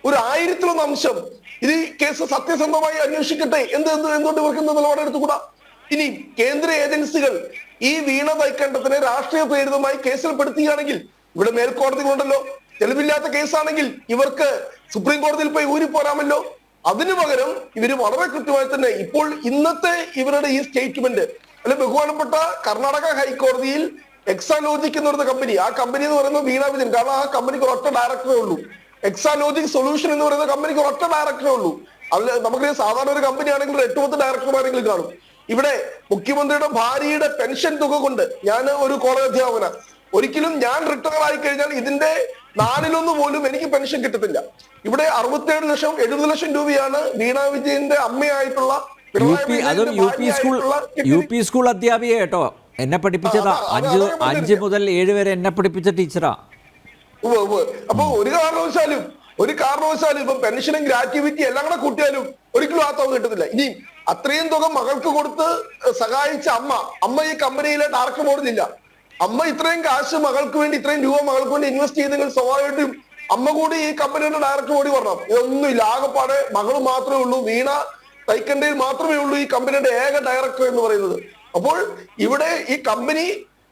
ഒരു 1000-ലൊന്ന് അംശം ഇത് ഈ കേസ് സത്യസന്ധമായി അന്വേഷിക്കട്ടെ എന്തുകൊണ്ട് ഇവർക്ക് നിലപാടെടുത്തുകൂടാ? ഇനി കേന്ദ്ര ഏജൻസികൾ ഈ വീണ തൈക്കണ്ടത്തിനെ രാഷ്ട്രീയ പ്രേരിതമായി കേസിൽ പെടുത്തുകയാണെങ്കിൽ ഇവിടെ മേൽക്കോടതികളുണ്ടല്ലോ, തെളിവില്ലാത്ത കേസാണെങ്കിൽ ഇവർക്ക് സുപ്രീം കോടതിയിൽ പോയി ഊരിപ്പോരാമല്ലോ. അതിനു പകരം ഇവര് വളരെ കൃത്യമായി തന്നെ ഇപ്പോൾ ഇന്നത്തെ ഇവരുടെ ഈ സ്റ്റേറ്റ്മെന്റ് അല്ലെ ബഹുമാനപ്പെട്ട കർണാടക ഹൈക്കോടതിയിൽ എക്സാലോജിക് എന്ന് പറയുന്ന കമ്പനി, ആ കമ്പനി എന്ന് പറയുന്നത് വീണ വിജയൻ, കാരണം ആ കമ്പനിക്ക് ഒരൊറ്റ ഡയറക്ടറേ ഉള്ളൂ. എക്സാലോജിക് സൊല്യൂഷൻ എന്ന് പറയുന്ന കമ്പനിക്ക് ഒരൊറ്റ ഡയറക്ടറേ ഉള്ളൂ. അല്ല നമുക്കറിയാം സാധാരണ ഒരു കമ്പനി ആണെങ്കിൽ 8-10 ഡയറക്ടർമാരെങ്കിലും കാണും. ഇവിടെ മുഖ്യമന്ത്രിയുടെ ഭാര്യയുടെ പെൻഷൻ തുക കൊണ്ട് ഞാൻ ഒരു കോളേജ് അധ്യാപന, ഒരിക്കലും ഞാൻ റിട്ടയർ ആയി കഴിഞ്ഞാൽ ഇതിന്റെ 4/1 പോലും എനിക്ക് പെൻഷൻ കിട്ടത്തില്ല. ഇവിടെ 67 ലക്ഷം 70 ലക്ഷം രൂപയാണ് വീണ വിജയന്റെ അമ്മയായിട്ടുള്ള UP സ്കൂൾ അധ്യാപിക കേട്ടോ, എന്നെ പഠിപ്പിച്ചതാ. 5 മുതൽ 7 വരെ എന്നെ പഠിപ്പിച്ച ടീച്ചറാ. അപ്പൊ ഒരു കാരണവശാലും ഇപ്പൊ പെൻഷനും ഗ്രാറ്റുവിറ്റി എല്ലാം കൂടെ കൂട്ടിയാലും ഒരിക്കലും ആ തുക കിട്ടത്തില്ല. ഇനി അത്രയും തുക മകൾക്ക് കൊടുത്ത് സഹായിച്ച അമ്മ ഈ കമ്പനിയിലെ ഡയറക്ടർ ബോർഡിലില്ല. അമ്മ ഇത്രയും കാശ് മകൾക്ക് വേണ്ടി, ഇത്രയും രൂപ മകൾക്ക് വേണ്ടി ഇൻവെസ്റ്റ് ചെയ്തെങ്കിൽ സ്വാഭാവികമായിട്ടും അമ്മ കൂടി ഈ കമ്പനിയുടെ ഡയറക്ടർ ബോർഡിൽ പറഞ്ഞു. ഇതൊന്നുമില്ല, ആകെപ്പാടെ മകൾ മാത്രമേ ഉള്ളൂ, വീണ തൈക്കണ്ടയിൽ മാത്രമേ ഉള്ളൂ ഈ കമ്പനിയുടെ ഏക ഡയറക്ടർ എന്ന് പറയുന്നത്. അപ്പോൾ ഇവിടെ ഈ കമ്പനി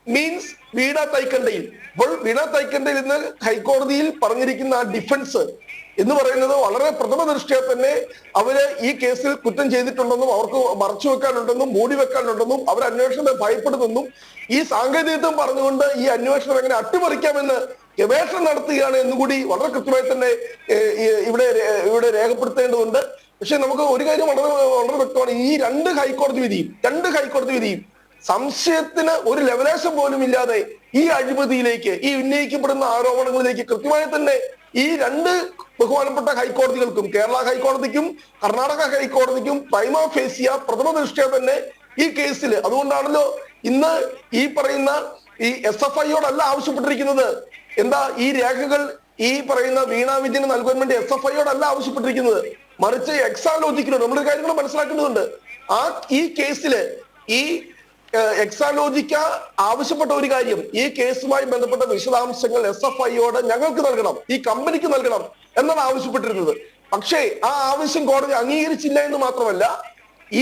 മീൻസ് വീണ തൈക്കണ്ടയിൽ. അപ്പോൾ വീണ തൈക്കണ്ടയിൽ ഇന്ന് ഹൈക്കോടതിയിൽ പറഞ്ഞിരിക്കുന്ന ആ ഡിഫൻസ് എന്ന് പറയുന്നത് വളരെ പ്രഥമ ദൃഷ്ടിയ തന്നെ അവര് ഈ കേസിൽ കുറ്റം ചെയ്തിട്ടുണ്ടെന്നും അവർക്ക് മറച്ചു വെക്കാനുണ്ടെന്നും മൂടി വെക്കാനുണ്ടെന്നും അവർ അന്വേഷണത്തെ ഭയപ്പെടുന്നെന്നും ഈ സാങ്കേതികത്വം പറഞ്ഞുകൊണ്ട് ഈ അന്വേഷണം എങ്ങനെ അട്ടിമറിക്കാമെന്ന് ഗവേഷണം നടത്തുകയാണ് എന്നുകൂടി വളരെ കൃത്യമായി തന്നെ ഇവിടെ രേഖപ്പെടുത്തേണ്ടതുണ്ട്. പക്ഷെ നമുക്ക് ഒരു കാര്യം വളരെ വളരെ വ്യക്തമാണ്, ഈ രണ്ട് ഹൈക്കോടതി വിധിയും സംശയത്തിന് ഒരു ലെവലേശം പോലും ഇല്ലാതെ ഈ അഴിമതിയിലേക്ക്, ഈ ഉന്നയിക്കപ്പെടുന്ന ആരോപണങ്ങളിലേക്ക് കൃത്യമായി തന്നെ ഈ രണ്ട് ബഹുമാനപ്പെട്ട ഹൈക്കോടതികൾക്കും, കേരള ഹൈക്കോടതിക്കും കർണാടക ഹൈക്കോടതിക്കും പ്രൈമ ഫേസിയ പ്രഥമ ദൃഷ്ട്യാ തന്നെ ഈ കേസിൽ, അതുകൊണ്ടാണല്ലോ ഇന്ന് ഈ പറയുന്ന ഈ SFIയോടല്ല ആവശ്യപ്പെട്ടിരിക്കുന്നത്, എന്താ ഈ രേഖകൾ ഈ പറയുന്ന വീണ വിജയന് നൽകുവാൻ വേണ്ടി SFIയോടല്ല ആവശ്യപ്പെട്ടിരിക്കുന്നത്, മറിച്ച് എക്സാലോജിക്കിനോട്. നമ്മൾ കാര്യങ്ങൾ മനസ്സിലാക്കേണ്ടതുണ്ട്. ഈ കേസില് ഈ എക്സാലോജിക്ക ആവശ്യപ്പെട്ട ഒരു കാര്യം, ഈ കേസുമായി ബന്ധപ്പെട്ട വിശദാംശങ്ങൾ SFIയോട് ഞങ്ങൾക്ക് നൽകണം, ഈ കമ്പനിക്ക് നൽകണം എന്നാണ് ആവശ്യപ്പെട്ടിരുന്നത്. പക്ഷേ ആ ആവശ്യം കോടതി അംഗീകരിച്ചില്ല എന്ന് മാത്രമല്ല,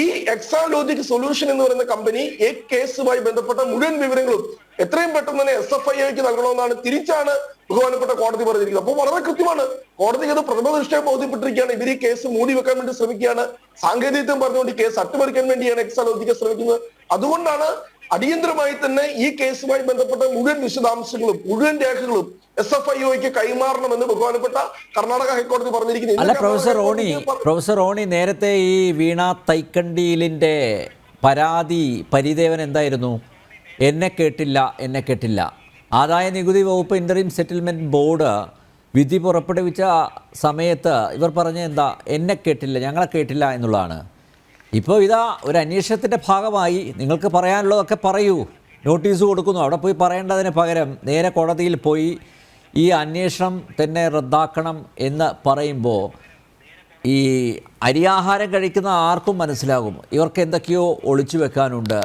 ഈ എക്സാലോജിക് സൊല്യൂഷൻ എന്ന് പറയുന്ന കമ്പനി ഈ കേസുമായി ബന്ധപ്പെട്ട മുഴുവൻ വിവരങ്ങളും എത്രയും പെട്ടെന്ന് തന്നെ SFIക്ക് നൽകണമെന്നാണ് തിരിച്ചാണ് ബഹുമാനപ്പെട്ട കോടതി പറഞ്ഞിരിക്കുന്നത്. അപ്പോൾ വളരെ കൃത്യമാണ്, കോടതി അത് പ്രഥമ ദൃഷ്ടിയെ ബോധ്യപ്പെട്ടിരിക്കുകയാണ്. ഇവർ ഈ കേസ് മൂടി വെക്കാൻ വേണ്ടി ശ്രമിക്കുകയാണ്, സാങ്കേതികത്വം പറഞ്ഞുകൊണ്ട് ഈ കേസ് അട്ടിമറിക്കാൻ വേണ്ടിയാണ് എക്സാലോജിക്ക ശ്രമിക്കുന്നത്. അതുകൊണ്ടാണ് അടിയന്തരമായി തന്നെ ഈ കേസുമായി ബന്ധപ്പെട്ട മുഴുവൻ വിശദാംശങ്ങളും മുഴുവൻ രേഖകളും SFIക്ക് കൈമാറണമെന്ന് ബഹുമാനപ്പെട്ട കർണാടക ഹൈക്കോടതി പറഞ്ഞിരിക്കുന്നു. അല്ല പ്രൊഫസർ റോണി, നേരത്തെ ഈ വീണ തൈക്കണ്ടിയിലിൻ്റെ പരാതി പരിദേവൻ എന്തായിരുന്നു? എന്നെ കേട്ടില്ല. ആദായ നികുതി വകുപ്പ് ഇൻ്ററിം സെറ്റിൽമെൻറ്റ് ബോർഡ് വിധി പുറപ്പെടുവിച്ച സമയത്ത് ഇവർ പറഞ്ഞ എന്താ? ഞങ്ങളെ കേട്ടില്ല എന്നുള്ളതാണ്. ഇപ്പോൾ ഇതാ ഒരു അന്വേഷണത്തിൻ്റെ ഭാഗമായി നിങ്ങൾക്ക് പറയാനുള്ളതൊക്കെ പറയൂ, നോട്ടീസ് കൊടുക്കുന്നു. അവിടെ പോയി പറയേണ്ടതിന് പകരം നേരെ കോടതിയിൽ പോയി ഈ അന്വേഷണം തന്നെ റദ്ദാക്കണം എന്ന് പറയുമ്പോൾ ഈ അരിയാഹാരം കഴിക്കുന്ന ആർക്കും മനസ്സിലാകും ഇവർക്ക് എന്തൊക്കെയോ ഒളിച്ചു വെക്കാനുണ്ട്,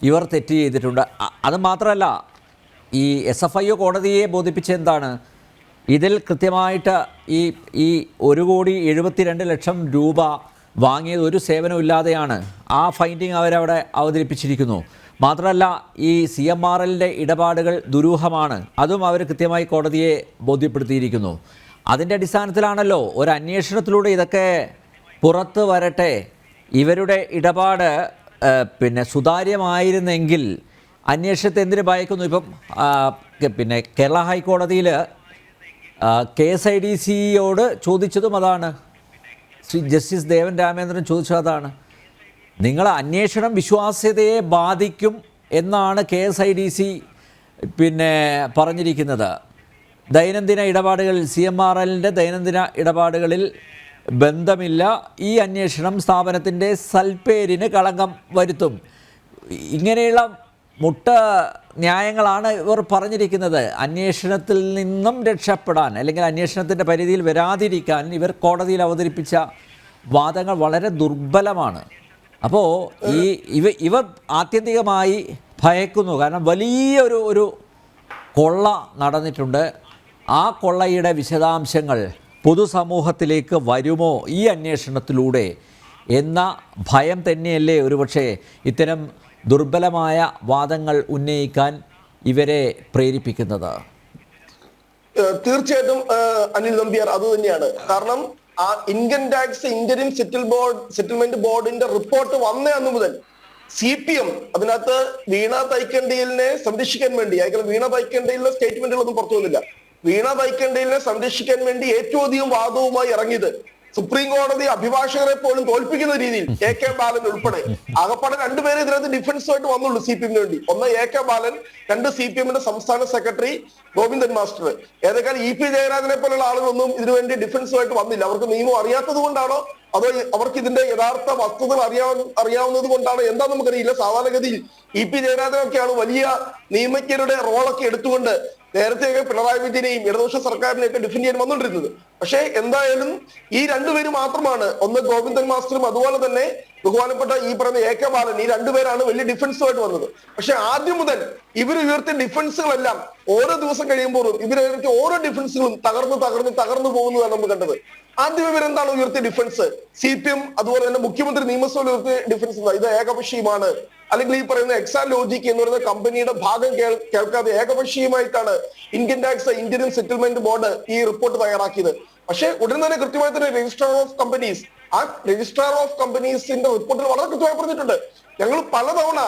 ഇവർ തെറ്റ് ചെയ്തിട്ടുണ്ട്. അത് മാത്രമല്ല, ഈ SFIO കോടതിയെ ബോധിപ്പിച്ച എന്താണ്? ഇതിൽ കൃത്യമായിട്ട് ഈ 1,72,00,000 രൂപ വാങ്ങിയത് ഒരു സേവനമില്ലാതെയാണ്. ആ ഫൈൻഡിങ് അവരവിടെ അവതരിപ്പിച്ചിരിക്കുന്നു. മാത്രമല്ല, ഈ CMRLൻ്റെ ഇടപാടുകൾ ദുരൂഹമാണ്, അതും അവർ കൃത്യമായി കോടതിയെ ബോധ്യപ്പെടുത്തിയിരിക്കുന്നു. അതിൻ്റെ അടിസ്ഥാനത്തിലാണല്ലോ ഒരു അന്വേഷണത്തിലൂടെ ഇതൊക്കെ പുറത്ത് വരട്ടെ. ഇവരുടെ ഇടപാട് സുതാര്യമായിരുന്നെങ്കിൽ അന്വേഷണത്തെ എന്തിനു ഭയക്കുന്നു? ഇപ്പം കേരള ഹൈക്കോടതിയിൽ KSIDCയോട് ചോദിച്ചതും അതാണ്, ശ്രീ ജസ്റ്റിസ് ദേവൻ രാമേന്ദ്രൻ ചോദിച്ചത് അതാണ്. നിങ്ങൾ അന്വേഷണം വിശ്വാസ്യതയെ ബാധിക്കും എന്നാണ് KSIDC പറഞ്ഞിരിക്കുന്നത്. ദൈനംദിന ഇടപാടുകളിൽ CMRLൻ്റെ ദൈനംദിന ഇടപാടുകളിൽ ബന്ധമില്ല, ഈ അന്വേഷണം സ്ഥാപനത്തിൻ്റെ സൽപ്പേരിന് കളങ്കം വരുത്തും. ഇങ്ങനെയുള്ള മുട്ട ന്യായങ്ങളാണ് ഇവർ പറഞ്ഞിരിക്കുന്നത്. അന്വേഷണത്തിൽ നിന്നും രക്ഷപ്പെടാൻ അല്ലെങ്കിൽ അന്വേഷണത്തിൻ്റെ പരിധിയിൽ വരാതിരിക്കാൻ ഇവർ കോടതിയിൽ അവതരിപ്പിച്ച വാദങ്ങൾ വളരെ ദുർബലമാണ്. അപ്പോൾ ഇവർ ആത്യന്തികമായി ഭയക്കുന്നു. കാരണം വലിയൊരു കൊള്ള നടന്നിട്ടുണ്ട്. ആ കൊള്ളയുടെ വിശദാംശങ്ങൾ പൊതുസമൂഹത്തിലേക്ക് വരുമോ ഈ അന്വേഷണത്തിലൂടെ എന്ന ഭയം തന്നെയല്ലേ ഒരുപക്ഷെ ഇത്തരം ദുർബലമായ വാദങ്ങൾ ഉന്നയിക്കാൻ ഇവരെ പ്രേരിപ്പിക്കുന്നത്? തീർച്ചയായിട്ടും അനിൽ നമ്പ്യാർ, അത് തന്നെയാണ് കാരണം. ആ ഇൻകം ടാക്സ് ഇന്ററിം സെറ്റിൽമെന്റ് ബോർഡിന്റെ റിപ്പോർട്ട് വന്ന അന്ന് മുതൽ CPM അതിനകത്ത് വീണ തൈക്കണ്ടിയിലിനെ സംരക്ഷിക്കാൻ വേണ്ടി, വീണ തൈക്കണ്ടിയിലെ സ്റ്റേറ്റ്മെന്റുകളൊന്നും പുറത്തു വന്നില്ല, വീണ തൈക്കണ്ടിയിലിനെ സംരക്ഷിക്കാൻ വേണ്ടി ഏറ്റവും അധികം വാദവുമായി ഇറങ്ങിയത് സുപ്രീം കോടതി അഭിഭാഷകരെ പോലും തോൽപ്പിക്കുന്ന രീതിയിൽ AK ബാലൻ ഉൾപ്പെടെ ആകപ്പാടെ രണ്ടുപേരെ ഇതിനകത്ത് ഡിഫൻസുമായിട്ട് വന്നുള്ളൂ CPM-ന് വേണ്ടി. ഒന്ന് AK ബാലൻ, രണ്ട് CPM-ന്റെ സംസ്ഥാന സെക്രട്ടറി ഗോവിന്ദൻ മാസ്റ്റർ. ഏതൊക്കെ EP ജയരാജനെ പോലുള്ള ആളുകളൊന്നും ഇതിനുവേണ്ടി ഡിഫൻസുമായിട്ട് വന്നില്ല. അവർക്ക് നിയമം അറിയാത്തത് കൊണ്ടാണോ അതോ അവർക്ക് ഇതിന്റെ യഥാർത്ഥ വസ്തുതകൾ അറിയാവുന്നത് കൊണ്ടാണോ എന്താ നമുക്കറിയില്ല. സാധാരണഗതിയിൽ EP ജയരാജനൊക്കെയാണ് വലിയ നിയമജ്ഞരുടെ റോളൊക്കെ എടുത്തുകൊണ്ട് നേരത്തെയൊക്കെ പിണറായി വിജയനെയും ഇടതുപക്ഷ സർക്കാരിനെയൊക്കെ ഡിഫെൻഡ് ചെയ്യാൻ വന്നുകൊണ്ടിരുന്നത്. പക്ഷേ എന്തായാലും ഈ രണ്ടുപേര് മാത്രമാണ്, ഒന്ന് ഗോവിന്ദൻ മാസ്റ്ററും അതുപോലെ തന്നെ ബഹുമാനപ്പെട്ട ഈ പറയുന്ന AK ബാലൻ, ഈ രണ്ടുപേരാണ് വലിയ ഡിഫൻസുമായിട്ട് വന്നത്. പക്ഷെ ആദ്യം മുതൽ ഇവർ ഉയർത്തിയ ഡിഫൻസുകളെല്ലാം ഓരോ ദിവസം കഴിയുമ്പോഴും ഇവരുയർത്തിയ ഓരോ ഡിഫൻസുകളും തകർന്നു പോകുന്നതാണ് നമ്മൾ കണ്ടത്. ആദ്യം ഇവരെന്താണ് ഉയർത്തിയ ഡിഫൻസ്? CPM അതുപോലെ തന്നെ മുഖ്യമന്ത്രി നിയമസഭയിൽ ഉയർത്തിയ ഡിഫൻസ് ഇത് ഏകപക്ഷീയമാണ്, അല്ലെങ്കിൽ ഈ പറയുന്ന എക്സാലോജിക് എന്ന് പറയുന്ന കമ്പനിയുടെ ഭാഗം കേൾക്കാതെ ഏകപക്ഷീയമായിട്ടാണ് income tax interim settlement board ഈ റിപ്പോർട്ട് തയ്യാറാക്കിയത്. പക്ഷേ ഉടൻ തന്നെ കൃത്യമായി തന്നെ രജിസ്ട്രാർ ഓഫ് കമ്പനീസ്, ആ രജിസ്ട്രാർ ഓഫ് കമ്പനീസിന്റെ റിപ്പോർട്ടിൽ വളരെ കൃത്യമായി പറഞ്ഞിട്ടുണ്ട്, ഞങ്ങൾ പലതവണ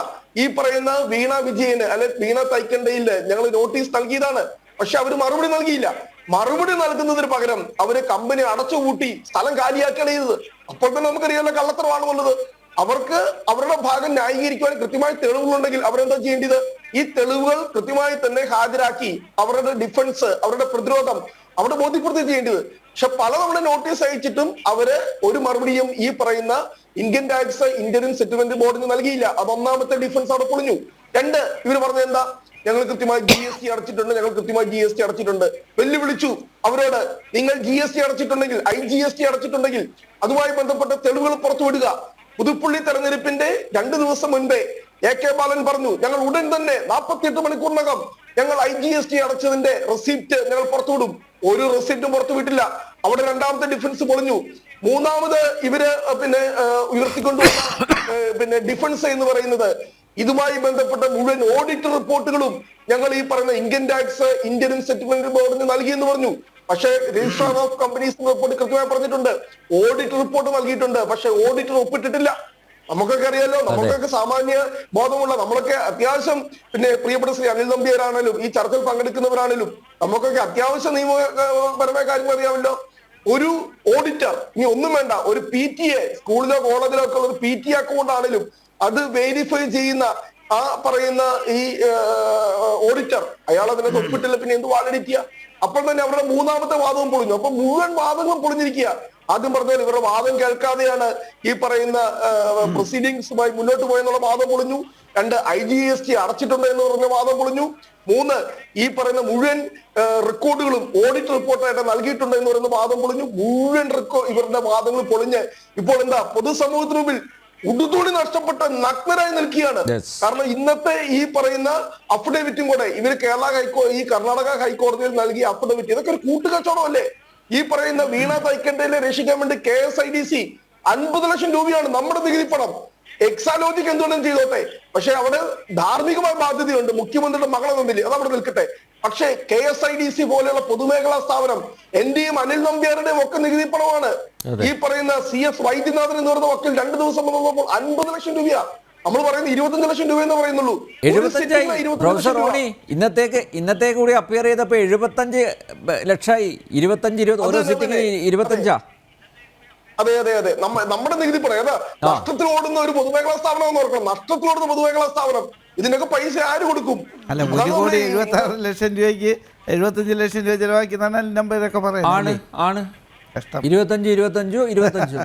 ഈ പറയുന്ന വീണ വിജയന് അല്ലെ വീണ തൈക്കണ്ടയില് ഞങ്ങൾ നോട്ടീസ് നൽകിയതാണ്. പക്ഷെ അവർ മറുപടി നൽകിയില്ല. മറുപടി നൽകുന്നതിന് പകരം അവര് കമ്പനി അടച്ചുപൂട്ടി സ്ഥലം കാലിയാക്കുകയാണ് ചെയ്തത്. അപ്പോൾ തന്നെ നമുക്കറിയാലോ കള്ളത്തരമാണെന്നുള്ളത്. അവർക്ക് അവരുടെ ഭാഗം ന്യായീകരിക്കുവാൻ കൃത്യമായ തെളിവുകളുണ്ടെങ്കിൽ അവരെന്താ ചെയ്യേണ്ടത്? ഈ തെളിവുകൾ കൃത്യമായി തന്നെ ഹാജരാക്കി അവരുടെ ഡിഫൻസ്, അവരുടെ പ്രതിരോധം അവിടെ ബോധ്യപ്പെടുത്തുക ചെയ്യേണ്ടത്. പക്ഷെ പലതവണ നോട്ടീസ് അയച്ചിട്ടും അവര് ഒരു മറുപടിയും ഈ പറയുന്ന ഇൻകം ടാക്സ് ഇന്ററിം സെറ്റിൽമെന്റ് ബോർഡിന് നൽകിയില്ല. അതൊന്നാമത്തെ ഡിഫൻസ് അവിടെ പൊളിഞ്ഞു. രണ്ട്, ഇവർ പറഞ്ഞത് എന്താ? ഞങ്ങൾ കൃത്യമായി GST അടച്ചിട്ടുണ്ട്, ഞങ്ങൾ കൃത്യമായി GST അടച്ചിട്ടുണ്ട്. വെല്ലുവിളിച്ചു അവരോട്, നിങ്ങൾ GST അടച്ചിട്ടുണ്ടെങ്കിൽ, IGST അടച്ചിട്ടുണ്ടെങ്കിൽ അതുമായി ബന്ധപ്പെട്ട തെളിവുകൾ പുറത്തുവിടുക. പുതുപ്പള്ളി തെരഞ്ഞെടുപ്പിന്റെ 2 ദിവസം മുൻപേ AK ബാലൻ പറഞ്ഞു, ഞങ്ങൾ ഉടൻ തന്നെ 48 മണിക്കൂറിനകം ഞങ്ങൾ IGST അടച്ചതിന്റെ റെസിപ്റ്റ് ഞങ്ങൾ പുറത്തുവിടും. ഒരു റെസിപ്റ്റും പുറത്തുവിട്ടില്ല. അവിടെ രണ്ടാമത്തെ ഡിഫൻസ് പൊളിഞ്ഞു. മൂന്നാമത് ഇവര് ഉയർത്തിക്കൊണ്ടുവന്ന ഡിഫൻസ് എന്ന് പറയുന്നത്, ഇതുമായി ബന്ധപ്പെട്ട മുഴുവൻ ഓഡിറ്റ് റിപ്പോർട്ടുകളും ഞങ്ങൾ ഈ പറയുന്ന ഇന്ത്യൻ ടാക്സ് ഇന്ത്യൻ സെറ്റിൽമെന്റ് ബോർഡിന് നൽകിയെന്ന് പറഞ്ഞു. പക്ഷേ രജിസ്ട്രാർ ഓഫ് കമ്പനീസ് റിപ്പോർട്ട് കൃത്യമായി പറഞ്ഞിട്ടുണ്ട്, ഓഡിറ്റ് റിപ്പോർട്ട് നൽകിയിട്ടുണ്ട്, പക്ഷെ ഓഡിറ്റർ ഒപ്പിട്ടിട്ടില്ല. നമുക്കൊക്കെ അറിയാലോ, നമുക്കൊക്കെ സാമാന്യ ബോധമുള്ള, നമ്മളൊക്കെ അത്യാവശ്യം പ്രിയപ്പെട്ട ശ്രീ അനിൽ നമ്പ്യാരാണേലും ഈ ചർച്ചയിൽ പങ്കെടുക്കുന്നവരാണേലും നമുക്കൊക്കെ അത്യാവശ്യം നിയമപരമായ കാര്യങ്ങൾ അറിയാമല്ലോ. ഒരു ഓഡിറ്റർ, ഇനി ഒന്നും വേണ്ട, ഒരു PTA സ്കൂളിലോ കോളേജിലോ ഒക്കെ ഒരു PTA അക്കൗണ്ട് ആണെങ്കിലും അത് വെരിഫൈ ചെയ്യുന്ന ആ പറയുന്ന ഈ ഓഡിറ്റർ, അയാൾ അതിനകത്ത് ഒപ്പിട്ടില്ല, പിന്നെ എന്ത് വാലിഡിറ്റിയ? അപ്പോൾ തന്നെ അവരുടെ മൂന്നാമത്തെ വാദവും പൊളിഞ്ഞു. അപ്പൊ മുഴുവൻ വാദങ്ങളും പൊളിഞ്ഞിരിക്കുക. ആദ്യം പറഞ്ഞാൽ ഇവരുടെ വാദം കേൾക്കാതെയാണ് ഈ പറയുന്ന പ്രൊസീഡിങ്സുമായി മുന്നോട്ട് പോയെന്നുള്ള വാദം പൊളിഞ്ഞു. രണ്ട്, IGST അടച്ചിട്ടുണ്ട് എന്ന് പറഞ്ഞ വാദം പൊളിഞ്ഞു. മൂന്ന്, ഈ പറയുന്ന മുഴുവൻ റെക്കോർഡുകളും ഓഡിറ്റ് റിപ്പോർട്ടായിട്ട് നൽകിയിട്ടുണ്ട് എന്ന് പറയുന്ന വാദം പൊളിഞ്ഞു. മുഴുവൻ ഇവരുടെ വാദങ്ങൾ പൊളിഞ്ഞ് ഇപ്പോൾ എന്താ, പൊതുസമൂഹത്തിന് മുമ്പിൽ ഉടുതുണി നഷ്ടപ്പെട്ട നഗ്നരായി നിൽക്കുകയാണ്. കാരണം ഇന്നത്തെ ഈ പറയുന്ന അഫിഡവിറ്റും കൂടെ ഇവര് ഈ കർണാടക ഹൈക്കോടതിയിൽ നൽകിയ അഫിഡവിറ്റ്, ഇതൊക്കെ ഒരു കൂട്ടുകച്ചവടമല്ലേ? ഈ പറയുന്ന വീണ തൈക്കണ്ടയിലെ രക്ഷിക്കാൻ വേണ്ടി KSIDC 50 ലക്ഷം രൂപയാണ് നമ്മുടെ നികുതി പണം. എക്സാലോജിക്ക് എന്തുകൊണ്ടും ചെയ്തോട്ടെ, പക്ഷെ അവിടെ ധാർമ്മികമായ ബാധ്യതയുണ്ട്. മുഖ്യമന്ത്രിയുടെ മകളെ തന്നില്ലേ, അത് അവിടെ നിൽക്കട്ടെ. പക്ഷേ KSIDC പോലെയുള്ള പൊതുമേഖലാ സ്ഥാപനം എന്റെയും അനിൽ നമ്പ്യാരുടെയും ഒക്കെ നികുതി പണമാണ്. ഈ പറയുന്ന CS വൈദ്യനാഥൻ എന്ന് പറയുന്ന വക്കീൽ 2 ദിവസം വന്നപ്പോൾ 50 ലക്ഷം രൂപയാ. നമ്മൾ പറയുന്നത് 25 ലക്ഷം രൂപ എന്ന് പറയുന്നുള്ളൂ. 75 പ്രൊഫസർ റോണി ഇന്നത്തെ കൂടി അപ്പിയർ ചെയ്തപ്പോ 75 ലക്ഷമായി. 25 ഓരോ സിറ്റിംഗിന് 25. അതെ അതെ അതെ, നമ്മുടെ നികുതി പണം ഏതാ? നഷ്ടത്തിൽ ഓടുന്ന ഒരു പൊതുമേഖലാ സ്ഥാപനം എന്ന് ഓർക്കണം. നഷ്ടത്തിൽ ഓടുന്ന പൊതുമേഖലാ സ്ഥാപനം, ഇതിനൊക്കെ പൈസ ആര് കൊടുക്കും? അല്ല, 1,76 ലക്ഷം രൂപയ്ക്ക് 75 ലക്ഷം രൂപ ചെലവാക്കിയെന്നാണ് നമ്പരൊക്കെ പറയുന്നത്. ആണ് 25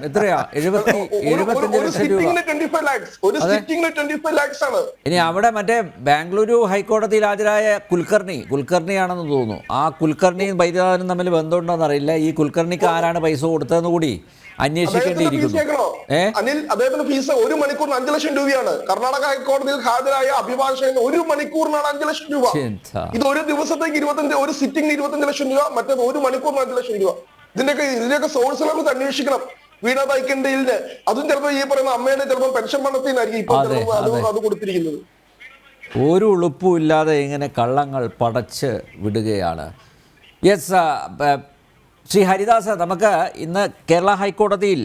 എത്രയാ? 75 ലക്ഷം രൂപ. ഇനി അവിടെ മറ്റേ ബാംഗ്ലൂരു ഹൈക്കോടതിയിൽ ഹാജരായ കുൽക്കർണിയാണെന്ന് തോന്നുന്നു. ആ കുൽക്കർണിയും വൈദ്യനാഥനും തമ്മിൽ ബന്ധമുണ്ടോന്ന് അറിയില്ല. ഈ കുൽക്കർണിക്ക് ആരാണ് പൈസ കൊടുത്തതെന്ന് കൂടി അന്വേഷിക്കേണ്ടിയിരിക്കുന്നു. അനിൽ, അദ്ദേഹത്തിന് ഫീസ് 1 മണിക്കൂറിന് 5 ലക്ഷം രൂപയാണ്. കർണാടക ഹൈക്കോടതിയിൽ ഹാജരായ അഭിഭാഷകന് 1 മണിക്കൂറിനാണ് 5 ലക്ഷം രൂപ. ഇത് ഒരു ദിവസത്തേക്ക് 25, ഒരു സിറ്റിംഗിന് 25 ലക്ഷം രൂപ, മറ്റേത് 1 മണിക്കൂറിന് 5 ലക്ഷം രൂപ. ഇതിന്റെയൊക്കെ സോഴ്സുകൾ നമുക്ക് അന്വേഷിക്കണം. വീണ തൈക്കണ്ടയില് അതും ചിലപ്പോൾ ഈ പറയുന്ന അമ്മയുടെ ചിലപ്പോൾ പെൻഷൻ പണത്തിനായിരിക്കും ഇപ്പോൾ അത് കൊടുത്തിരിക്കുന്നത്. ഒരു ഉളുപ്പുമില്ലാതെ ഇങ്ങനെ കള്ളങ്ങൾ പടച്ച് വിടുകയാണ്. യെസ്, ശ്രീ ഹരിദാസ്, നമുക്ക് ഇന്ന് കേരള ഹൈക്കോടതിയിൽ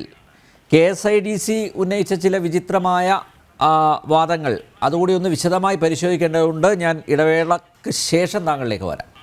KSIDC ഉന്നയിച്ച ചില വിചിത്രമായ വാദങ്ങൾ അതുകൂടി ഒന്ന് വിശദമായി പരിശോധിക്കേണ്ടതുണ്ട്. ഞാൻ ഇടവേളയ്ക്ക് ശേഷം താങ്കളിലേക്ക് വരാം.